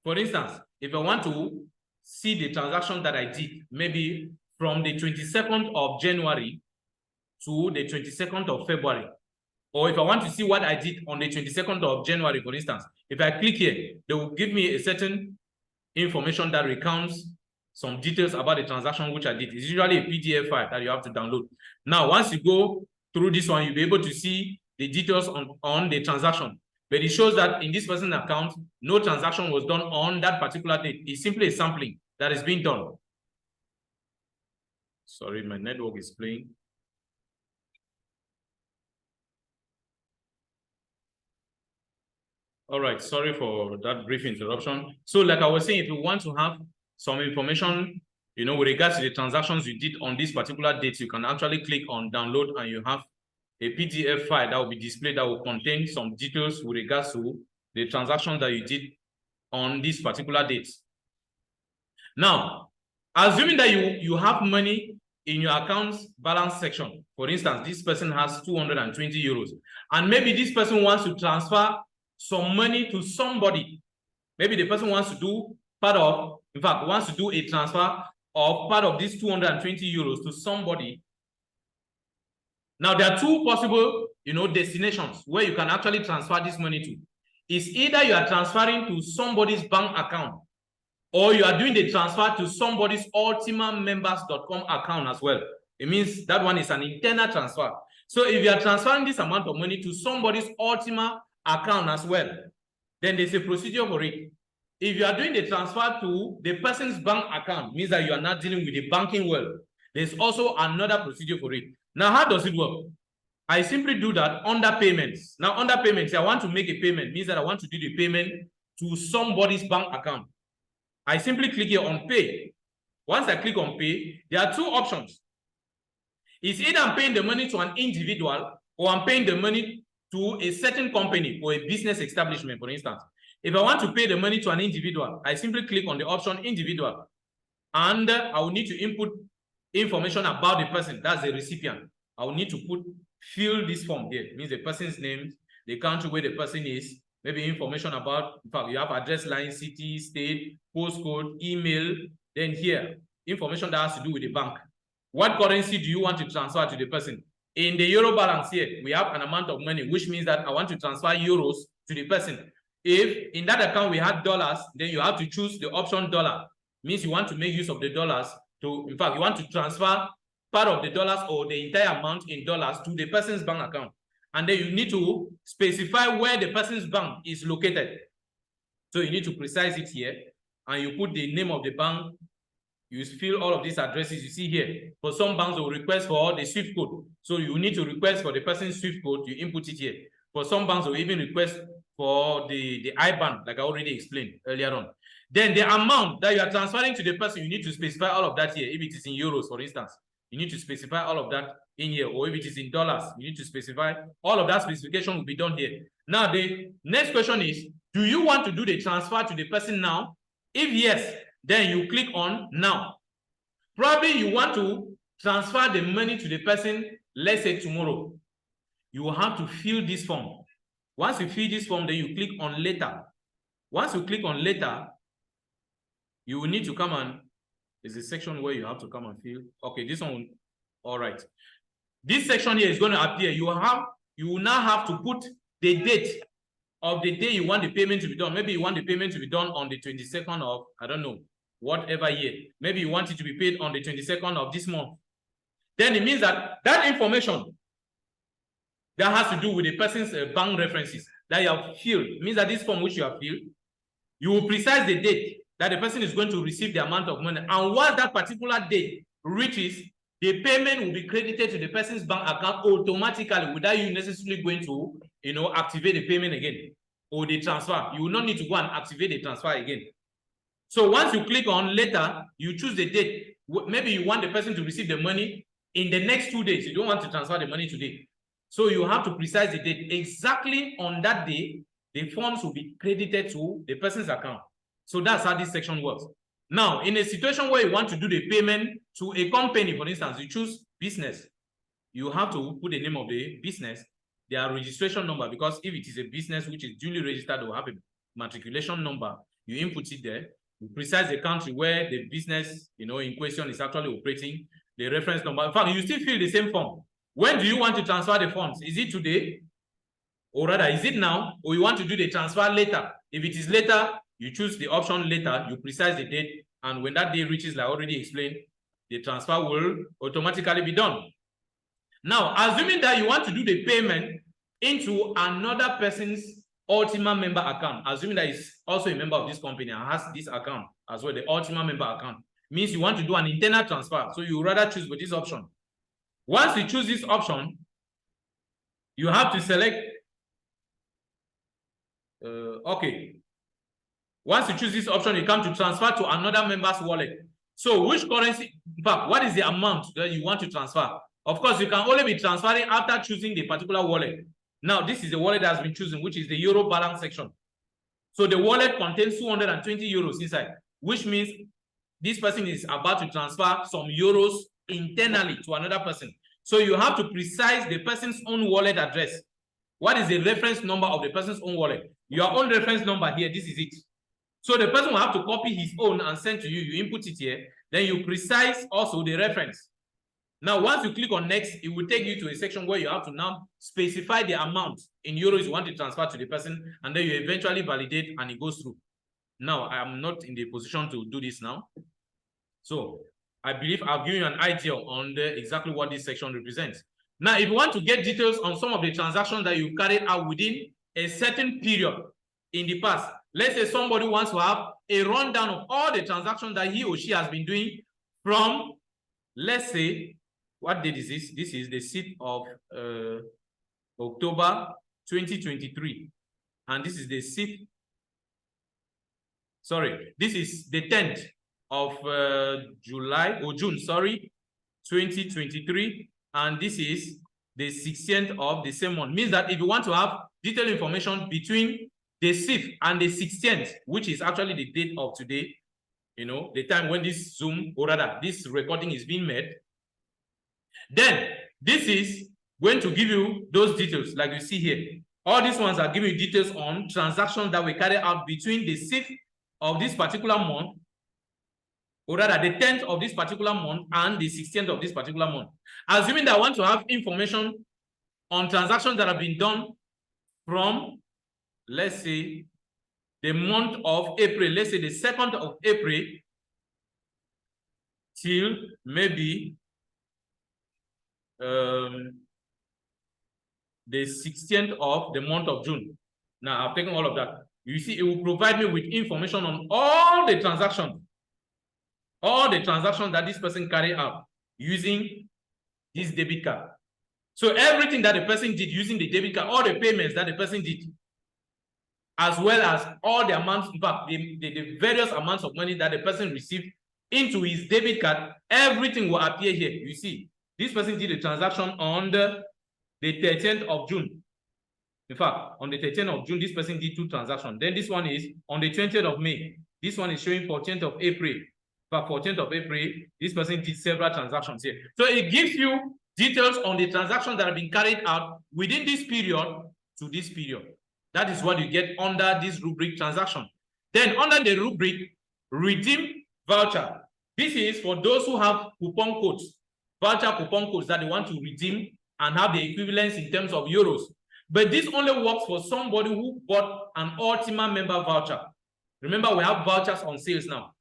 For instance, if I want to see the transaction that I did, maybe from the 22nd of January to the 22nd of February, or if I want to see what I did on the 22nd of January, for instance, if I click here, they will give me a certain information that recounts some details about the transaction which I did. It's usually a PDF file that you have to download. Now, once you go through this one, you'll be able to see the details on the transaction. But it shows that in this person's account, no transaction was done on that particular date. It's simply a sampling that is being done. Sorry, my network is playing. All right, sorry for that brief interruption. So like I was saying, if you want to have some information, you know, with regards to the transactions you did on this particular date, you can actually click on download and you have a PDF file that will be displayed that will contain some details with regards to the transactions that you did on this particular date. Now, assuming that you have money in your account's balance section, for instance, this person has 220 euros, and maybe this person wants to transfer some money to somebody. Maybe the person wants to do part of, in fact, wants to do a transfer of part of this 220 euros to somebody. Now, there are two possible, you know, destinations where you can actually transfer this money to. It's either you are transferring to somebody's bank account or you are doing the transfer to somebody's ultimamembers.com account as well. It means that one is an internal transfer. So if you are transferring this amount of money to somebody's Ultima account as well, then there's a procedure for it. If you are doing the transfer to the person's bank account, means that you are not dealing with the banking world. There's also another procedure for it. Now, how does it work? I simply do that under payments. Now, under payments, I want to make a payment, means that I want to do the payment to somebody's bank account. I simply click here on pay. Once I click on pay, there are two options. It's either I'm paying the money to an individual or I'm paying the money to a certain company or a business establishment, for instance. If I want to pay the money to an individual, I simply click on the option individual. And I will need to input information about the person, that's the recipient. I will need to fill this form here. It means the person's name, the country where the person is, maybe information about, in fact, you have address line, city, state, postcode, email, then here, information that has to do with the bank. What currency do you want to transfer to the person? In the euro balance here, we have an amount of money, which means that I want to transfer euros to the person. If in that account we had dollars, then you have to choose the option dollar. Means you want to make use of the dollars to, in fact, you want to transfer part of the dollars or the entire amount in dollars to the person's bank account. And then you need to specify where the person's bank is located. So you need to precise it here, and you put the name of the bank. You fill all of these addresses you see here. For some banks, they will request for the SWIFT code. So you need to request for the person's SWIFT code, you input it here. For some banks, they will even request for the IBAN, like I already explained earlier on. Then the amount that you are transferring to the person, you need to specify all of that here. If it is in euros, for instance, you need to specify all of that in here. Or if it is in dollars, you need to specify. All of that specification will be done here. Now, the next question is, do you want to do the transfer to the person now? If yes, then you click on now. Probably you want to transfer the money to the person, let's say tomorrow. You will have to fill this form. Once you fill this form, then you click on later. Once you click on later, you will need to come and, there's a section where you have to come and fill. Okay, this one, all right. This section here is going to appear. You will now have to put the date of the day you want the payment to be done. Maybe you want the payment to be done on the 22nd of, I don't know, whatever year. Maybe you want it to be paid on the 22nd of this month. Then it means that that information that has to do with the person's bank references that you have filled, means that this form which you have filled, you will precise the date that the person is going to receive the amount of money. And once that particular date reaches, the payment will be credited to the person's bank account automatically without you necessarily going to, activate the payment again or the transfer. You will not need to go and activate the transfer again. So once you click on later, you choose the date. Maybe you want the person to receive the money in the next 2 days. You don't want to transfer the money today. So you have to precise the date. Exactly on that day, the funds will be credited to the person's account. So that's how this section works. Now, in a situation where you want to do the payment to a company, for instance, you choose business. You have to put the name of the business, their registration number, because if it is a business which is duly registered, they will have a matriculation number. You input it there. You precise the country where the business, in question is actually operating, the reference number. In fact, you still fill the same form. When do you want to transfer the funds? Is it today? Or rather, is it now? Or you want to do the transfer later? If it is later, you choose the option later, you precise the date, and when that day reaches, like I already explained, the transfer will automatically be done. Now, assuming that you want to do the payment into another person's Ultima member account, assuming that is also a member of this company and has this account as well, the Ultima member account, means you want to do an internal transfer. So you rather choose with this option. Once you choose this option, you have to select, okay. Once you choose this option, you come to transfer to another member's wallet. So which currency, in fact, what is the amount that you want to transfer? Of course, you can only be transferring after choosing the particular wallet. Now, this is the wallet that has been chosen, which is the Euro balance section. So the wallet contains 220 euros inside, which means this person is about to transfer some euros internally to another person. So you have to precise the person's own wallet address. What is the reference number of the person's own wallet? Your own reference number here, this is it. So the person will have to copy his own and send to you. You input it here. Then you precise also the reference. Now, once you click on next, it will take you to a section where you have to now specify the amount in euros you want to transfer to the person, and then you eventually validate and it goes through. Now, I am not in the position to do this now. So I believe I've given you an idea on exactly what this section represents. Now, if you want to get details on some of the transactions that you've carried out within a certain period in the past, let's say somebody wants to have a rundown of all the transactions that he or she has been doing from, let's say, what date is this? This is the 6th of October 2023. And this is the 6th. Sorry, this is the 10th of June, 2023. And this is the 16th of the same month. Means that if you want to have detailed information between the 6th and the 16th, which is actually the date of today, the time when this Zoom, or rather this recording is being made, then this is going to give you those details like you see here. All these ones are giving you details on transactions that we carry out between the 6th of this particular month, or rather the 10th of this particular month and the 16th of this particular month. Assuming that I want to have information on transactions that have been done from, let's say, the month of April, let's say the 2nd of April till maybe the 16th of the month of June. Now, I've taken all of that. You see, it will provide me with information on all the transactions that this person carried out using this debit card. So everything that the person did using the debit card, all the payments that the person did, as well as all the amounts, in fact, the various amounts of money that the person received into his debit card, everything will appear here. You see, this person did a transaction on the 13th of June. In fact, on the 13th of June, this person did 2 transactions. Then this one is on the 20th of May. This one is showing 14th of April. But 14th of April, this person did several transactions here. So it gives you details on the transactions that have been carried out within this period to this period. That is what you get under this rubric transaction. Then under the rubric redeem voucher, this is for those who have coupon codes, voucher coupon codes that they want to redeem and have the equivalence in terms of euros. But this only works for somebody who bought an Ultima member voucher. Remember, we have vouchers on sales now.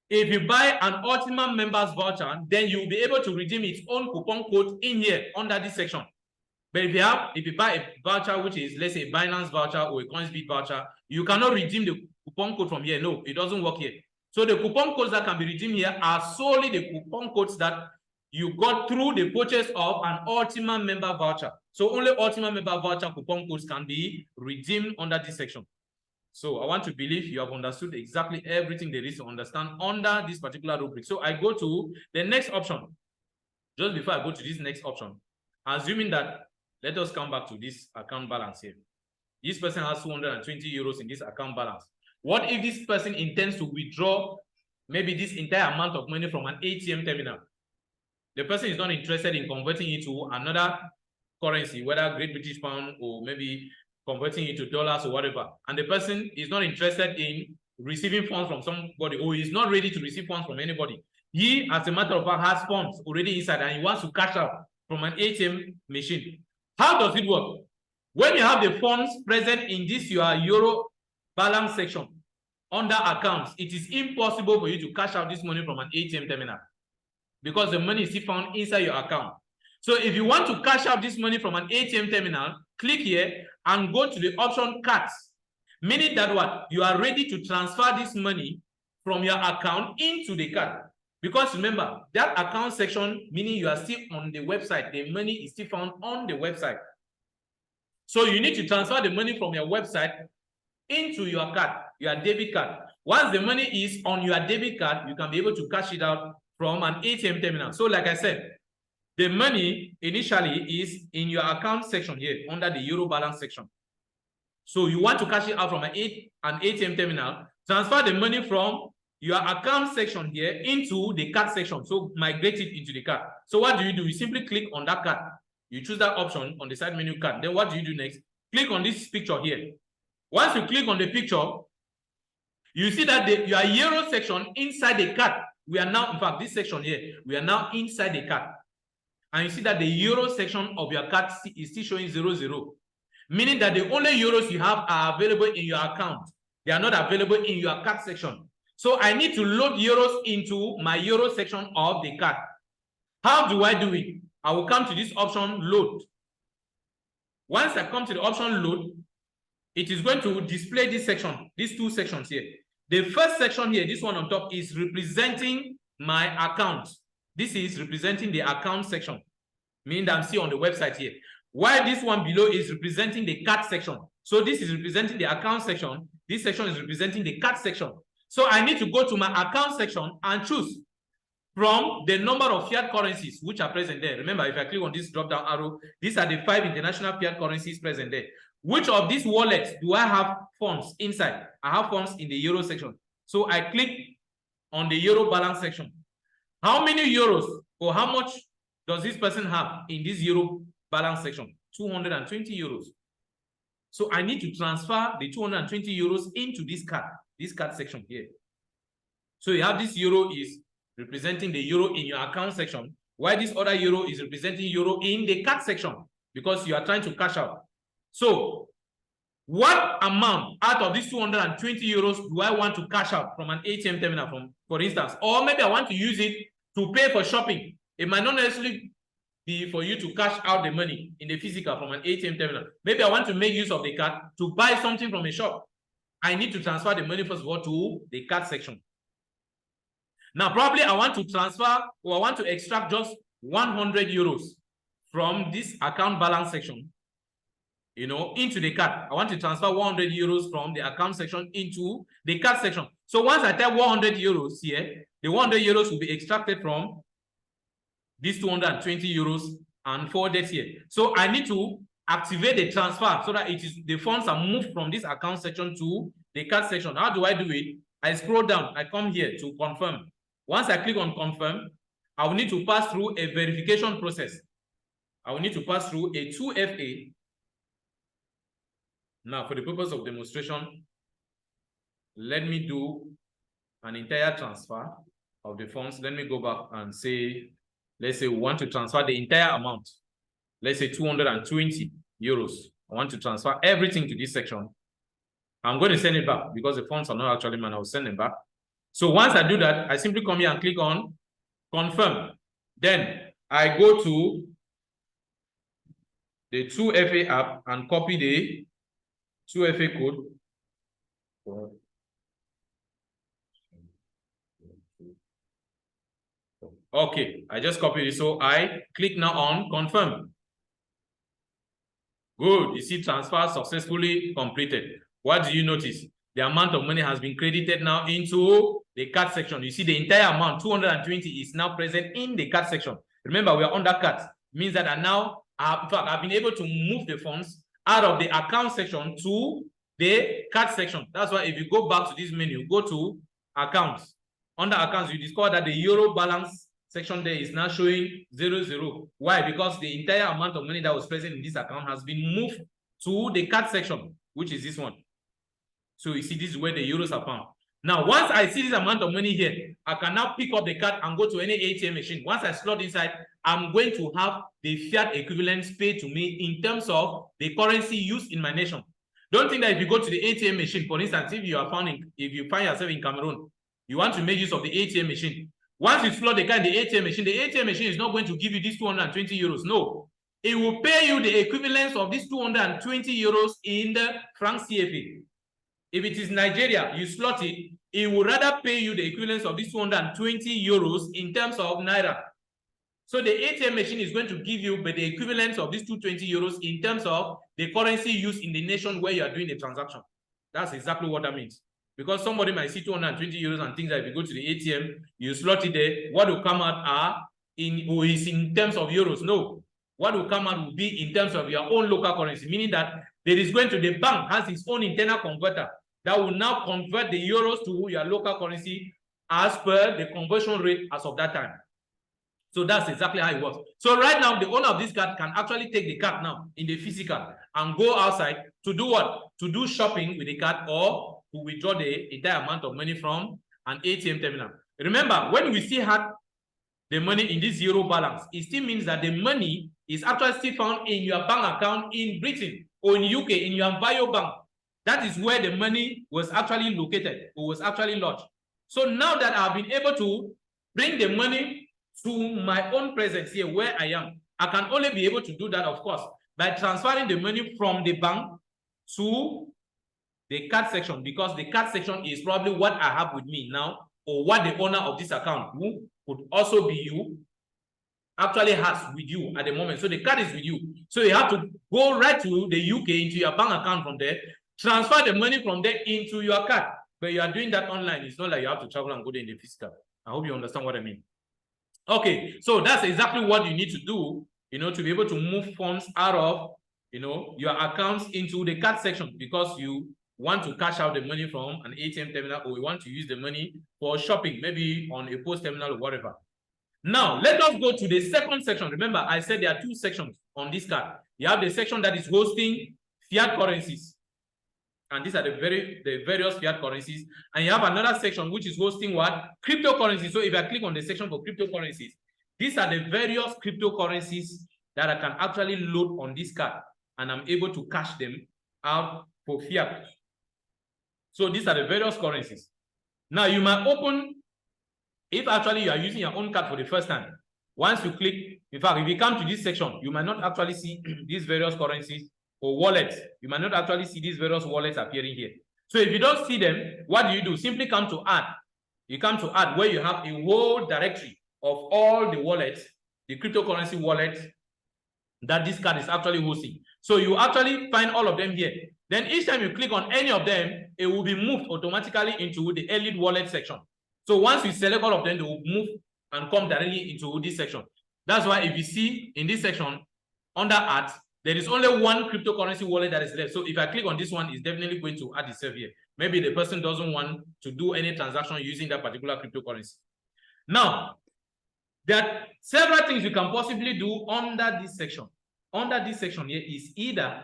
If you buy an Ultima members voucher, then you'll be able to redeem its own coupon code in here under this section. But if you buy a voucher, which is, let's say, a Binance voucher or a Coinsbit voucher, you cannot redeem the coupon code from here. No, it doesn't work here. So the coupon codes that can be redeemed here are solely the coupon codes that you got through the purchase of an Ultima member voucher. So only Ultima member voucher coupon codes can be redeemed under this section. So I want to believe you have understood exactly everything there is to understand under this particular rubric. So I go to the next option. Just before I go to this next option, assuming that, let us come back to this account balance here. This person has 220 euros in this account balance. What if this person intends to withdraw maybe this entire amount of money from an ATM terminal? The person is not interested in converting it to another currency, whether Great British Pound or maybe converting it to dollars or whatever. And the person is not interested in receiving funds from somebody, or is not ready to receive funds from anybody. He, as a matter of fact, has funds already inside and he wants to cash out from an ATM machine. How does it work? When you have the funds present in this your euro balance section under accounts, it is impossible for you to cash out this money from an ATM terminal because the money is still found inside your account. So if you want to cash out this money from an ATM terminal, click here and go to the option cards, meaning that what? You are ready to transfer this money from your account into the card. Because remember, that account section, meaning you are still on the website, the money is still found on the website. So you need to transfer the money from your website into your card, your debit card. Once the money is on your debit card, you can be able to cash it out from an ATM terminal. So like I said, the money initially is in your account section here under the euro balance section. So you want to cash it out from an ATM terminal, transfer the money from your account section here into the card section. So migrate it into the card. So what do? You simply click on that card. You choose that option on the side menu card. Then what do you do next? Click on this picture here. Once you click on the picture, you see that your euro section inside the card. We are now, in fact, this section here, we are now inside the card. And you see that the euro section of your card is still showing 00. Meaning that the only euros you have are available in your account. They are not available in your card section. So I need to load euros into my euro section of the card. How do I do it? I will come to this option, load. Once I come to the option load, it is going to display this section, these 2 sections here. The first section here, this one on top, is representing my account. This is representing the account section, meaning that I'm still on the website here. While this one below is representing the card section. So this is representing the account section. This section is representing the card section. So I need to go to my account section and choose from the number of fiat currencies which are present there. Remember, if I click on this drop-down arrow, these are the 5 international fiat currencies present there. Which of these wallets do I have funds inside? I have funds in the euro section. So I click on the euro balance section. How many euros or how much does this person have in this euro balance section? 220 euros. So I need to transfer the 220 euros into this card section here. So you have this euro is representing the euro in your account section, while this other euro is representing euro in the card section because you are trying to cash out. So what amount out of these 220 euros do I want to cash out from an ATM terminal, for instance? Or maybe I want to use it to pay for shopping. It might not necessarily be for you to cash out the money in the physical from an ATM terminal. Maybe I want to make use of the card to buy something from a shop. I need to transfer the money first of all to the card section. Now, probably I want to transfer or I want to extract just 100 euros from this account balance section, into the card. I want to transfer 100 euros from the account section into the card section. So once I type 100 euros here, the 100 euros will be extracted from this 220 euros and forwarded here. So I need to activate the transfer so that the funds are moved from this account section to the card section. How do I do it? I scroll down. I come here to confirm. Once I click on confirm, I will need to pass through a verification process. I will need to pass through a 2FA. Now, for the purpose of demonstration, let me do an entire transfer of the funds. Let me go back and say, let's say we want to transfer the entire amount. Let's say 220 euros. I want to transfer everything to this section. I'm going to send it back because the funds are not actually mine. I'll send them back. So once I do that, I simply come here and click on confirm. Then I go to the 2FA app and copy the 2FA code. Okay, I just copied it. So I click now on confirm. Good. You see transfer successfully completed. What do you notice? The amount of money has been credited now into the card section. You see the entire amount, 220, is now present in the card section. Remember, we are under cards. Means that in fact, I've been able to move the funds out of the account section to the card section. That's why if you go back to this menu, go to accounts. Under accounts, you discover that the euro balance section there is now showing 00. Why? Because the entire amount of money that was present in this account has been moved to the card section, which is this one. So you see, this is where the euros are found. Now, once I see this amount of money here, I can now pick up the card and go to any ATM machine. Once I slot inside, I'm going to have the fiat equivalents paid to me in terms of the currency used in my nation. Don't think that if you go to the ATM machine, for instance, if you find yourself in Cameroon, you want to make use of the ATM machine. Once you slot the card in the ATM machine is not going to give you these 220 euros. No, it will pay you the equivalence of these 220 euros in the franc CFA. If it is Nigeria, you slot it, it will rather pay you the equivalence of these 220 euros in terms of Naira. So the ATM machine is going to give you the equivalence of these 220 euros in terms of the currency used in the nation where you are doing the transaction. That's exactly what that means. Because somebody might see 220 euros and think that if you go to the ATM, you slot it there, what will come out is in terms of euros. No. What will come out will be in terms of your own local currency, meaning that there is going to, the bank has its own internal converter that will now convert the euros to your local currency as per the conversion rate as of that time. So that's exactly how it works. So right now, the owner of this card can actually take the card now in the physical and go outside to do what? To do shopping with the card or to withdraw the entire amount of money from an ATM terminal. Remember, when we still have the money in this zero balance, it still means that the money is actually still found in your bank account in Britain or in UK, in your Bio bank. That is where the money was actually located or was actually lodged. So now that I've been able to bring the money to my own presence here where I am, I can only be able to do that, of course, by transferring the money from the bank to the card section, because the card section is probably what I have with me now, or what the owner of this account, who could also be you, actually has with you at the moment. So the card is with you. So you have to go right to the UK into your bank account from there, transfer the money from there into your card. But you are doing that online. It's not like you have to travel and go there in the physical. I hope you understand what I mean. Okay, so that's exactly what you need to do, to be able to move funds out of, your accounts into the card section, because you want to cash out the money from an ATM terminal, or you want to use the money for shopping, maybe on a post terminal or whatever. Now, let us go to the second section. Remember, I said there are two sections on this card. You have the section that is hosting fiat currencies. And these are the various fiat currencies. And you have another section which is hosting what? Cryptocurrencies. So if I click on the section for cryptocurrencies, these are the various cryptocurrencies that I can actually load on this card. And I'm able to cash them out for fiat. So these are the various currencies. Now you might open, if actually you are using your own card for the first time, once you click, in fact, if you come to this section, you might not actually see these various currencies or wallets. You might not actually see these various wallets appearing here. So if you don't see them, what do? Simply come to add. You come to add where you have a whole directory of all the wallets, the cryptocurrency wallets that this card is actually hosting. So you actually find all of them here. Then each time you click on any of them, it will be moved automatically into the elite wallet section. So once you select all of them, they will move and come directly into this section. That's why if you see in this section under add, there is only one cryptocurrency wallet that is left. So if I click on this one, it's definitely going to add itself here. Maybe the person doesn't want to do any transaction using that particular cryptocurrency. Now, there are several things you can possibly do under this section. Under this section here is either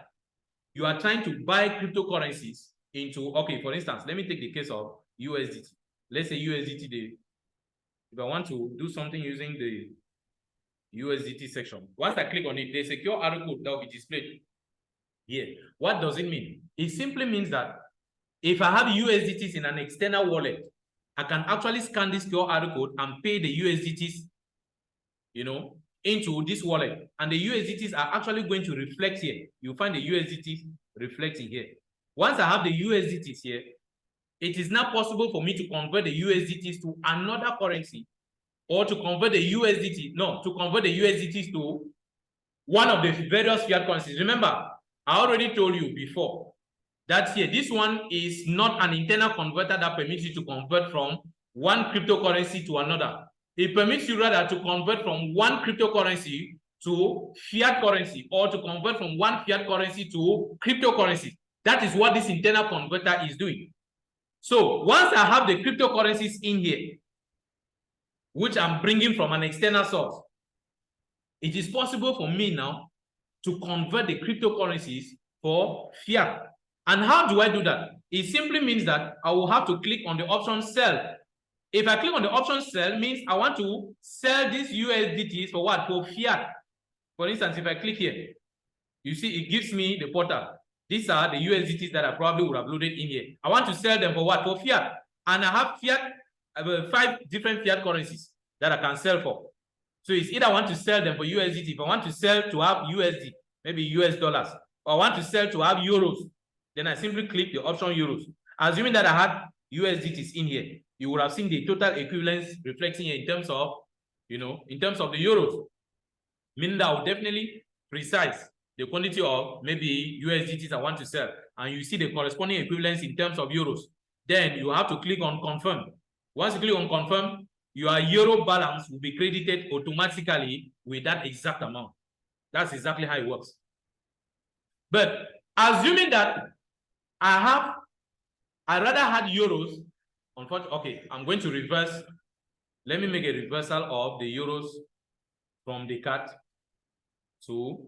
you are trying to buy cryptocurrencies into, okay, for instance, let me take the case of USDT. Let's say USDT, if I want to do something using the USDT section, once I click on it, there's a QR code that will be displayed here. What does it mean? It simply means that if I have USDTs in an external wallet, I can actually scan this QR code and pay the USDTs, you know, into this wallet, and the USDTs are actually going to reflect here. You find the USDTs reflecting here. Once I have the USDTs here, it is now possible for me to convert the USDTs to another currency, or to convert the USDTs to one of the various fiat currencies. Remember, I already told you before that here, this one is not an internal converter that permits you to convert from one cryptocurrency to another. It permits you rather to convert from one cryptocurrency to fiat currency, or to convert from one fiat currency to cryptocurrency. That is what this internal converter is doing. So once I have the cryptocurrencies in here, which I'm bringing from an external source, it is possible for me now to convert the cryptocurrencies for fiat. And how do I do that? It simply means that I will have to click on the option sell. If I click on the option sell, means I want to sell these USDTs for what? For fiat. For instance, if I click here, you see it gives me the portal. These are the USDTs that I probably would have loaded in here. I want to sell them for what? For fiat. And I have fiat, 5 different fiat currencies that I can sell for. So it's either I want to sell them for USDT. If I want to sell to have USD, maybe US dollars, or I want to sell to have euros, then I simply click the option euros. Assuming that I had USDTs in here, you would have seen the total equivalence reflecting here in terms of, in terms of the euros. Meaning that I will definitely precise the quantity of maybe USDTs I want to sell, and you see the corresponding equivalence in terms of euros. Then you have to click on confirm. Once you click on confirm, your euro balance will be credited automatically with that exact amount. That's exactly how it works. But assuming that I rather had euros, unfortunately, okay, I'm going to reverse. Let me make a reversal of the euros from the card to,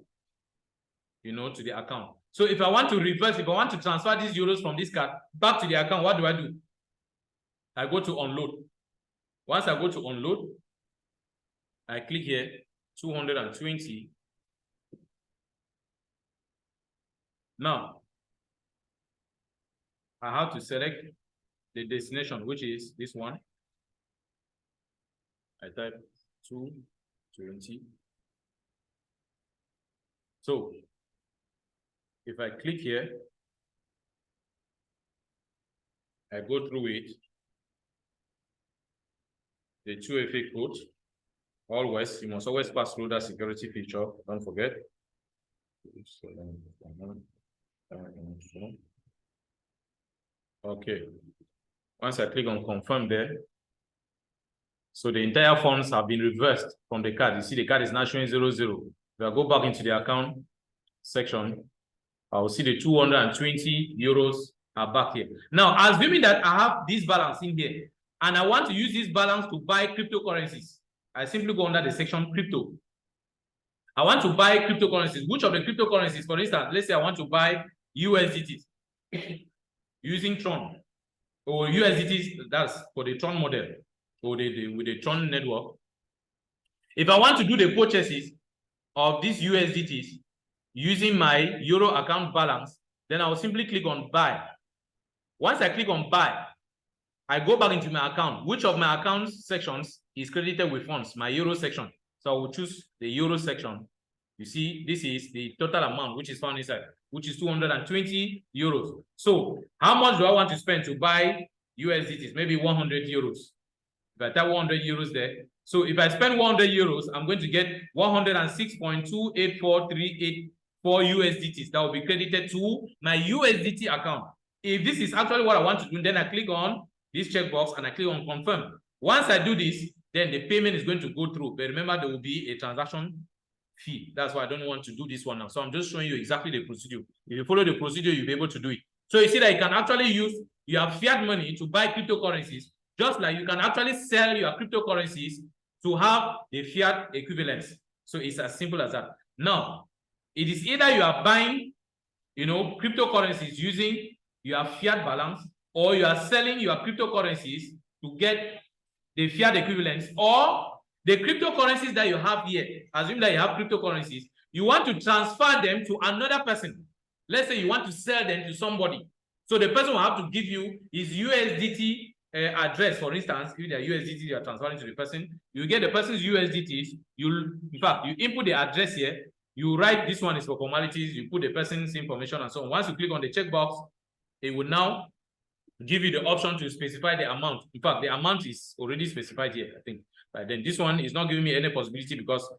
to the account. So if I want to reverse, if I want to transfer these euros from this card back to the account, what do? I go to unload. Once I go to unload, I click here, 220. Now, I have to select the destination, which is this one. I type 220. So, if I click here, I go through it. The 2FA code, always, you must always pass through that security feature, don't forget. Okay, once I click on confirm there, so the entire funds have been reversed from the card. You see the card is now showing 00. If I go back into the account section, I will see the 220 euros are back here. Now, assuming that I have this balance in here, and I want to use this balance to buy cryptocurrencies, I simply go under the section crypto. I want to buy cryptocurrencies. Which of the cryptocurrencies, for instance, let's say I want to buy USDTs using Tron, or USDTs, that's for the Tron model, or with the Tron network. If I want to do the purchases of these USDTs using my Euro account balance, then I will simply click on buy. Once I click on buy, I go back into my account. Which of my account sections is credited with funds? My Euro section. So I will choose the Euro section. You see, this is the total amount which is found inside, which is 220 euros. So how much do I want to spend to buy USDTs? Maybe 100 euros. If I type 100 euros there, so if I spend 100 euros, I'm going to get 106.284384 USDTs that will be credited to my USDT account. If this is actually what I want to do, then I click on this checkbox and I click on confirm. Once I do this, then the payment is going to go through. But remember, there will be a transaction fee. That's why I don't want to do this one now. So I'm just showing you exactly the procedure. If you follow the procedure, you'll be able to do it. So you see that you can actually use your fiat money to buy cryptocurrencies, just like you can actually sell your cryptocurrencies to have the fiat equivalence. So it's as simple as that. Now, it is either you are buying, cryptocurrencies using your fiat balance, or you are selling your cryptocurrencies to get the fiat equivalence, or the cryptocurrencies that you have here. Assume that you have cryptocurrencies, you want to transfer them to another person. Let's say you want to sell them to somebody. So the person will have to give you his USDT address, for instance. If the USDT you are transferring to the person, you get the person's USDTs. In fact, you input the address here. You write this one is for formalities. You put the person's information and so on. Once you click on the checkbox, it will now give you the option to specify the amount. In fact, the amount is already specified here, I think. But then this one is not giving me any possibility because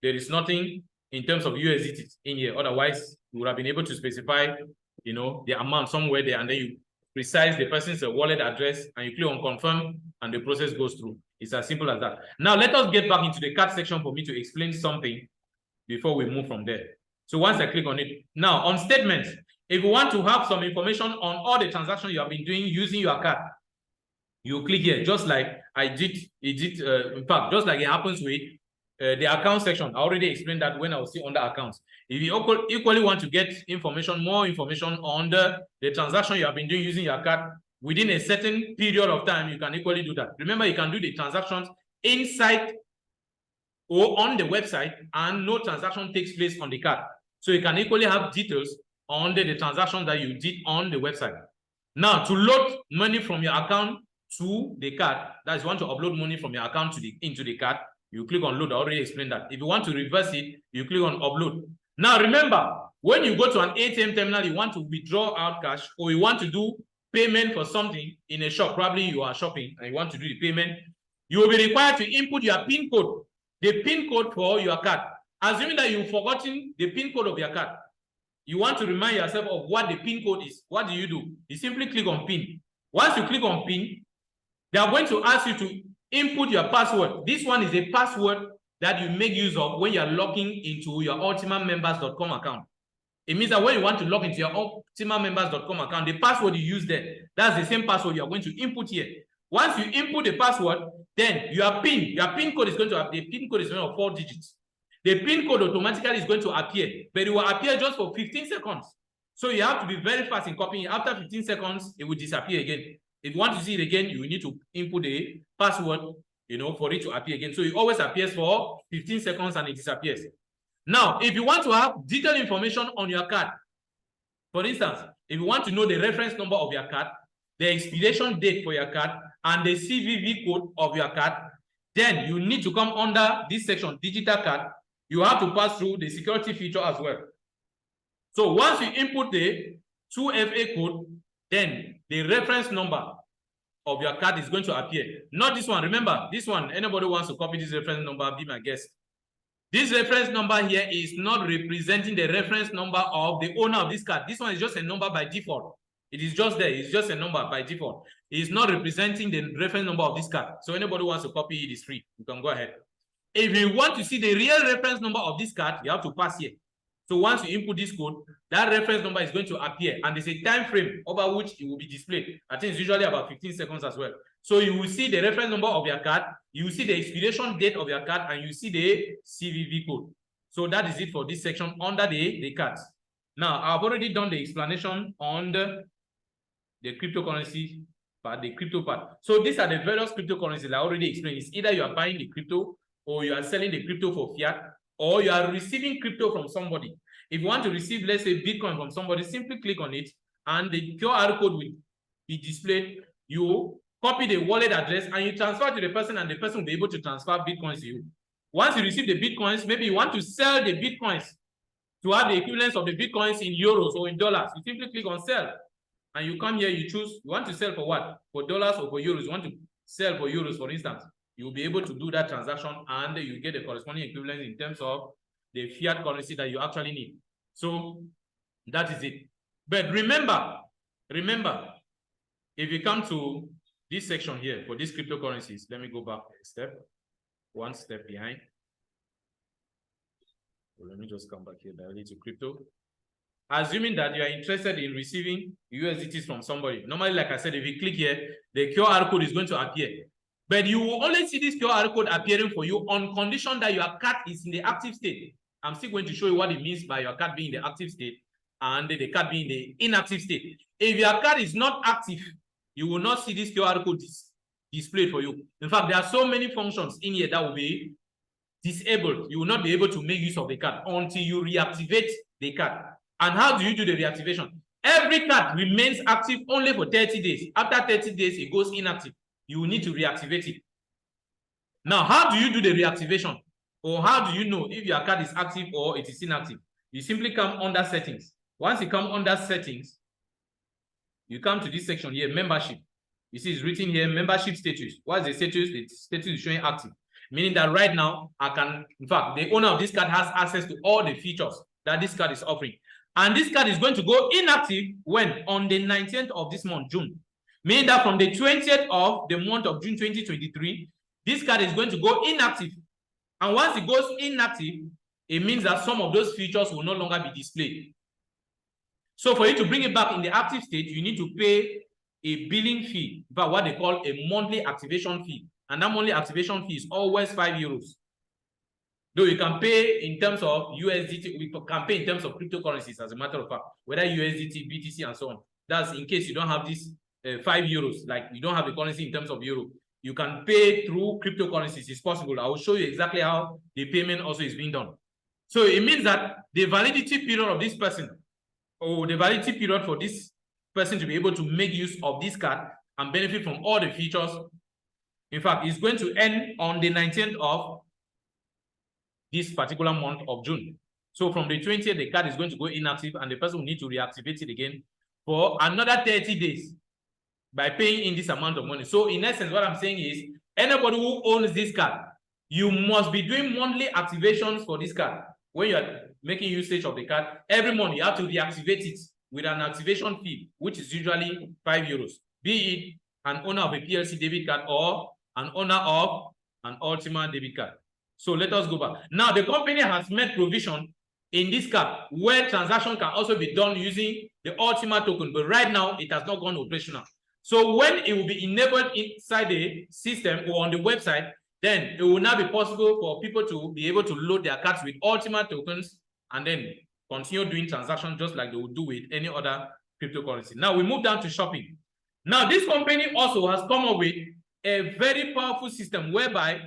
there is nothing in terms of USDT in here. Otherwise, you would have been able to specify, the amount somewhere there, and then you precise the person's wallet address, and you click on confirm, and the process goes through. It's as simple as that. Now, let us get back into the card section for me to explain something before we move from there. So once I click on it, now on statements, if you want to have some information on all the transactions you have been doing using your card, you click here, just like I did. In fact, just like it happens with the account section. I already explained that when I was still under accounts. If you equally want to get more information on the transaction you have been doing using your card within a certain period of time, you can equally do that. Remember, you can do the transactions inside or on the website, and no transaction takes place on the card. So you can equally have details on the transactions that you did on the website. Now, to load money from your account to the card, that is, you want to upload money from your account into the card, you click on load. I already explained that. If you want to reverse it, you click on upload. Now, remember, when you go to an ATM terminal, you want to withdraw out cash, or you want to do payment for something in a shop, probably you are shopping and you want to do the payment, you will be required to input your PIN code, the PIN code for your card. Assuming that you've forgotten the PIN code of your card, you want to remind yourself of what the PIN code is. What do? You simply click on PIN. Once you click on PIN, they are going to ask you to input your password. This one is a password that you make use of when you're logging into your ultimamembers.com account. It means that when you want to log into your ultimamembers.com account, the password you use there, that's the same password you're going to input here. Once you input the password, then your PIN code is going to have, the PIN code is going to have 4 digits. The PIN code automatically is going to appear, but it will appear just for 15 seconds. So you have to be very fast in copying it. After 15 seconds, it will disappear again. If you want to see it again, you will need to input the password, for it to appear again. So it always appears for 15 seconds and it disappears. Now, if you want to have detailed information on your card, for instance, if you want to know the reference number of your card, the expiration date for your card, and the CVV code of your card, then you need to come under this section, digital card. You have to pass through the security feature as well. So once you input the 2FA code, then the reference number of your card is going to appear. Not this one. Remember, this one, anybody wants to copy this reference number, be my guest. This reference number here is not representing the reference number of the owner of this card. This one is just a number by default. It is just there. It's just a number by default. It is not representing the reference number of this card. So anybody wants to copy it is free. You can go ahead. If you want to see the real reference number of this card, you have to pass here. So once you input this code, that reference number is going to appear, and there's a time frame over which it will be displayed. I think it's usually about 15 seconds as well. So you will see the reference number of your card, you will see the expiration date of your card, and you see the CVV code. So that is it for this section under the cards. Now, I've already done the explanation on the cryptocurrency part, the crypto part. So these are the various cryptocurrencies I already explained. It's either you are buying the crypto, or you are selling the crypto for fiat, or you are receiving crypto from somebody. If you want to receive, let's say, Bitcoin from somebody, simply click on it, and the QR code will be displayed. You copy the wallet address, and you transfer to the person, and the person will be able to transfer Bitcoins to you. Once you receive the Bitcoins, maybe you want to sell the Bitcoins to have the equivalence of the Bitcoins in euros or in dollars. You simply click on sell. And you come here, you choose, you want to sell for what? For dollars or for euros? You want to sell for euros, for instance. You'll be able to do that transaction and you get the corresponding equivalence in terms of the fiat currency that you actually need. So that is it. But remember, if you come to this section here for these cryptocurrencies, let me go back a step, one step behind. So let me just come back here directly to crypto. Assuming that you are interested in receiving USDTs from somebody. Normally, like I said, if you click here, the QR code is going to appear. But you will only see this QR code appearing for you on condition that your card is in the active state. I'm still going to show you what it means by your card being in the active state and the card being in the inactive state. If your card is not active, you will not see this QR code displayed for you. In fact, there are so many functions in here that will be disabled. You will not be able to make use of the card until you reactivate the card. And how do you do the reactivation? Every card remains active only for 30 days. After 30 days, it goes inactive. You will need to reactivate it. Now, how do you do the reactivation? Or how do you know if your card is active or it is inactive? You simply come under settings. Once you come under settings, you come to this section here, membership. You see it's written here, membership status. What is the status? The status is showing active. Meaning that right now, I can, in fact, the owner of this card has access to all the features that this card is offering. And this card is going to go inactive when? On the 19th of this month, June. Meaning that from the 20th of the month of June 2023, this card is going to go inactive. And once it goes inactive, it means that some of those features will no longer be displayed. So for you to bring it back in the active state, you need to pay a billing fee, but what they call a monthly activation fee. And that monthly activation fee is always €5. Though you can pay in terms of USDT, we can pay in terms of cryptocurrencies, as a matter of fact, whether USDT, BTC, and so on. That's in case you don't have this €5, like you don't have a currency in terms of euro. You can pay through cryptocurrencies. It's possible. I will show you exactly how the payment also is being done. So it means that the validity period of this person, or the validity period for this person to be able to make use of this card and benefit from all the features, in fact, is going to end on the 19th of this particular month of June. So from the 20th, the card is going to go inactive and the person will need to reactivate it again for another 30 days by paying in this amount of money. So in essence, what I'm saying is, anybody who owns this card, you must be doing monthly activations for this card. When you are making usage of the card, every month you have to reactivate it with an activation fee, which is usually €5, be it an owner of a PLC debit card or an owner of an Ultima debit card. So let us go back. Now, the company has made provision in this card where transaction can also be done using the Ultima token, but right now it has not gone operational. So when it will be enabled inside the system or on the website, then it will now be possible for people to be able to load their cards with Ultima tokens and then continue doing transactions just like they would do with any other cryptocurrency. Now we move down to shopping. Now this company also has come up with a very powerful system whereby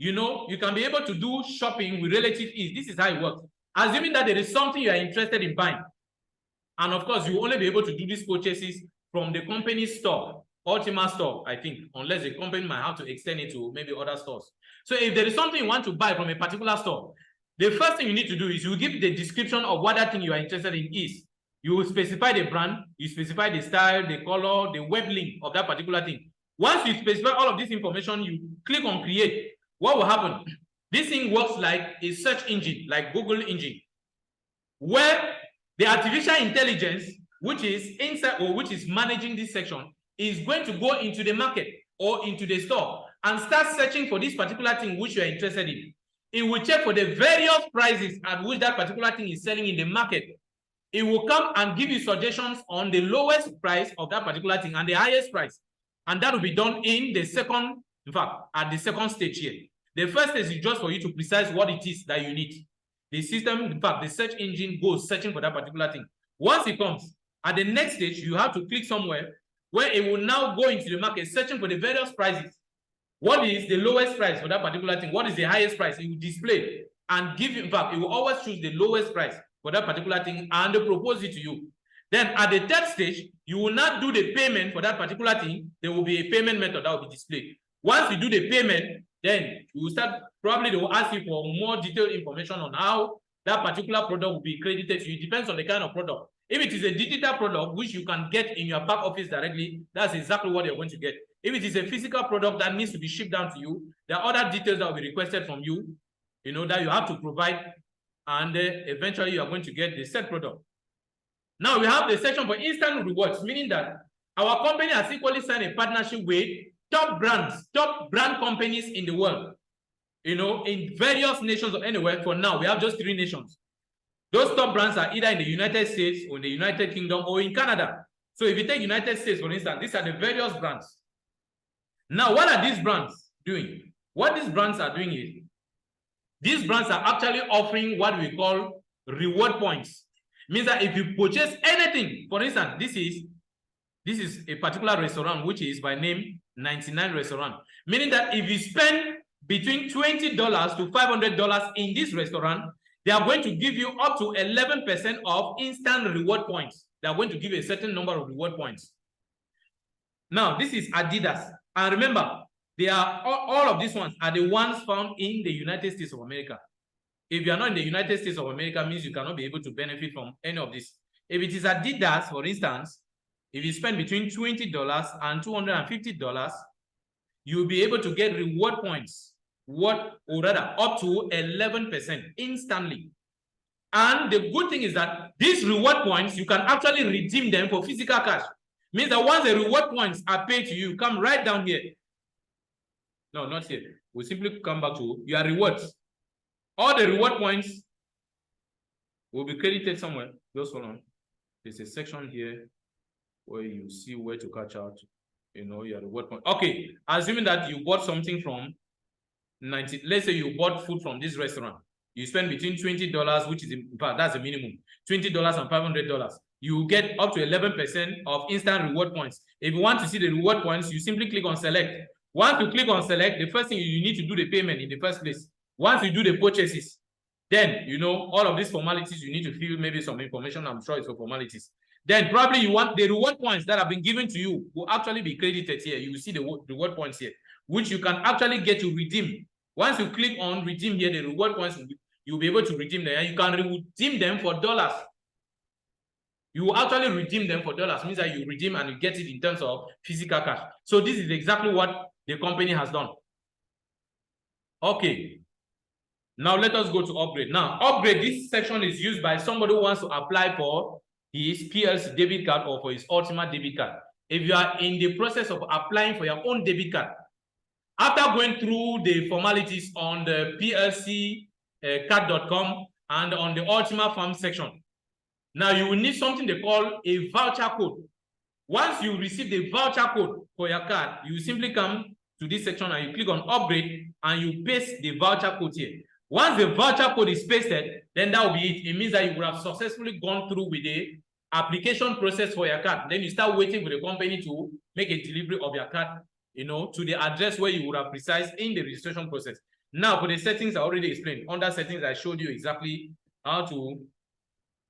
you can be able to do shopping with relative ease. This is how it works. Assuming that there is something you are interested in buying. And of course, you will only be able to do these purchases from the company's store, Ultima store, I think, unless the company might have to extend it to maybe other stores. So if there is something you want to buy from a particular store, the first thing you need to do is you give the description of what that thing you are interested in is. You will specify the brand, you specify the style, the color, the web link of that particular thing. Once you specify all of this information, you click on create. What will happen? This thing works like a search engine, like Google engine, where the artificial intelligence, which is inside or which is managing this section, is going to go into the market or into the store and start searching for this particular thing which you are interested in. It will check for the various prices at which that particular thing is selling in the market. It will come and give you suggestions on the lowest price of that particular thing and the highest price. And that will be done in the second, in fact, at the second stage here. The first stage is just for you to precise what it is that you need. The system, in fact, the search engine goes searching for that particular thing. Once it comes, at the next stage, you have to click somewhere where it will now go into the market searching for the various prices. What is the lowest price for that particular thing? What is the highest price? It will display and give you, in fact, it will always choose the lowest price for that particular thing and propose it to you. Then at the third stage, you will not do the payment for that particular thing. There will be a payment method that will be displayed. Once you do the payment, then you will start, probably they will ask you for more detailed information on how that particular product will be credited to you. It depends on the kind of product. If it is a digital product, which you can get in your back office directly, that's exactly what you're going to get. If it is a physical product that needs to be shipped down to you, there are other details that will be requested from you, that you have to provide, and eventually you are going to get the said product. Now we have the section for instant rewards, meaning that our company has equally signed a partnership with top brands, top brand companies in the world, in various nations or anywhere. For now, we have just 3 nations. Those top brands are either in the United States or in the United Kingdom or in Canada. So if you take United States, for instance, these are the various brands. Now, what are these brands doing? What these brands are doing is, these brands are actually offering what we call reward points. Means that if you purchase anything, for instance, this is a particular restaurant which is by name 99 Restaurant, meaning that if you spend between $20 to $500 in this restaurant, they are going to give you up to 11% of instant reward points. They are going to give you a certain number of reward points. Now, this is Adidas. And remember, they are all of these ones are the ones found in the United States of America. If you are not in the United States of America, means you cannot be able to benefit from any of this. If it is Adidas, for instance, if you spend between $20 and $250, you'll be able to get reward points, or rather up to 11% instantly. And the good thing is that these reward points, you can actually redeem them for physical cash. Means that once the reward points are paid to you, come right down here. No, not here. We'll simply come back to your rewards. All the reward points will be credited somewhere. Just hold on. There's a section here where you see where to catch out, your reward point. Okay, assuming that you bought something from 90, let's say you bought food from this restaurant. You spend between $20, which is, in fact, that's the minimum, $20 and $500. You get up to 11% of instant reward points. If you want to see the reward points, you simply click on select. Once you click on select, the first thing you need to do the payment in the first place. Once you do the purchases, then, all of these formalities, you need to fill maybe some information. I'm sure it's for formalities. Then probably you want the reward points that have been given to you will actually be credited here. You will see the reward points here, which you can actually get to redeem. Once you click on redeem here, the reward points, you'll be able to redeem them. And you can redeem them for dollars. You will actually redeem them for dollars. Means that you redeem and you get it in terms of physical cash. So this is exactly what the company has done. Okay. Now let us go to upgrade. Now, upgrade, this section is used by somebody who wants to apply for his PLC debit card or for his Ultima debit card. If you are in the process of applying for your own debit card, after going through the formalities on the plccard.com and on the Ultima Farm section, now you will need something they call a voucher code. Once you receive the voucher code for your card, you simply come to this section and you click on upgrade and you paste the voucher code here. Once the voucher code is pasted, then that will be it. It means that you would have successfully gone through with the application process for your card. Then you start waiting for the company to make a delivery of your card, to the address where you would have precised in the registration process. Now, for the settings, I already explained. Under settings, I showed you exactly how to,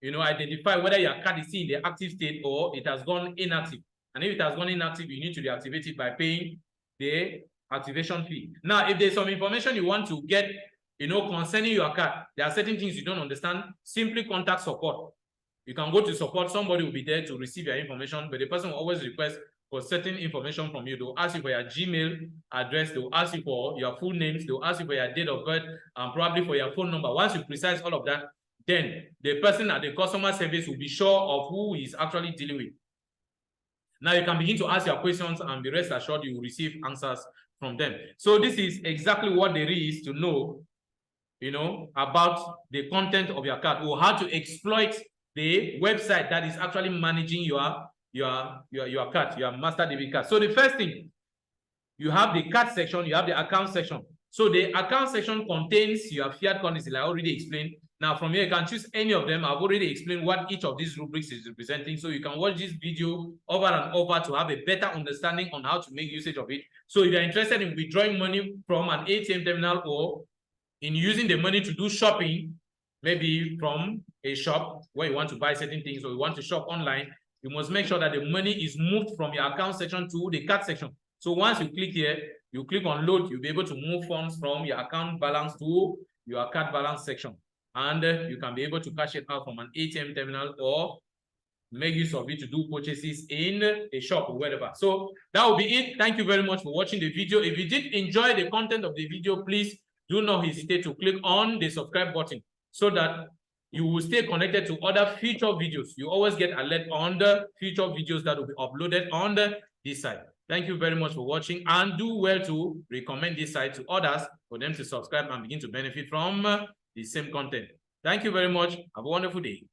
identify whether your card is still in the active state or it has gone inactive. And if it has gone inactive, you need to deactivate it by paying the activation fee. Now, if there's some information you want to get, concerning your card, there are certain things you don't understand, simply contact support. You can go to support, somebody will be there to receive your information, but the person will always request for certain information from you. They'll ask you for your Gmail address, they'll ask you for your full names, they'll ask you for your date of birth, and probably for your phone number. Once you precise all of that, then the person at the customer service will be sure of who is actually dealing with. Now you can begin to ask your questions and be rest assured you will receive answers from them. So this is exactly what there is to know, about the content of your card, or how to exploit the website that is actually managing your card, your master debit card. So the first thing, you have the card section, you have the account section. So the account section contains your fiat currency, like I already explained. Now from here, you can choose any of them. I've already explained what each of these rubrics is representing. So you can watch this video over and over to have a better understanding on how to make usage of it. So if you're interested in withdrawing money from an ATM terminal or in using the money to do shopping, maybe from a shop where you want to buy certain things or you want to shop online, you must make sure that the money is moved from your account section to the card section. So once you click here, you click on load, you'll be able to move funds from your account balance to your card balance section. And you can be able to cash it out from an ATM terminal or make use of it to do purchases in a shop or wherever. So that will be it. Thank you very much for watching the video. If you did enjoy the content of the video, please do not hesitate to click on the subscribe button so that you will stay connected to other future videos. You always get alert on the future videos that will be uploaded on this site. Thank you very much for watching, and do well to recommend this site to others for them to subscribe and begin to benefit from the same content. Thank you very much. Have a wonderful day.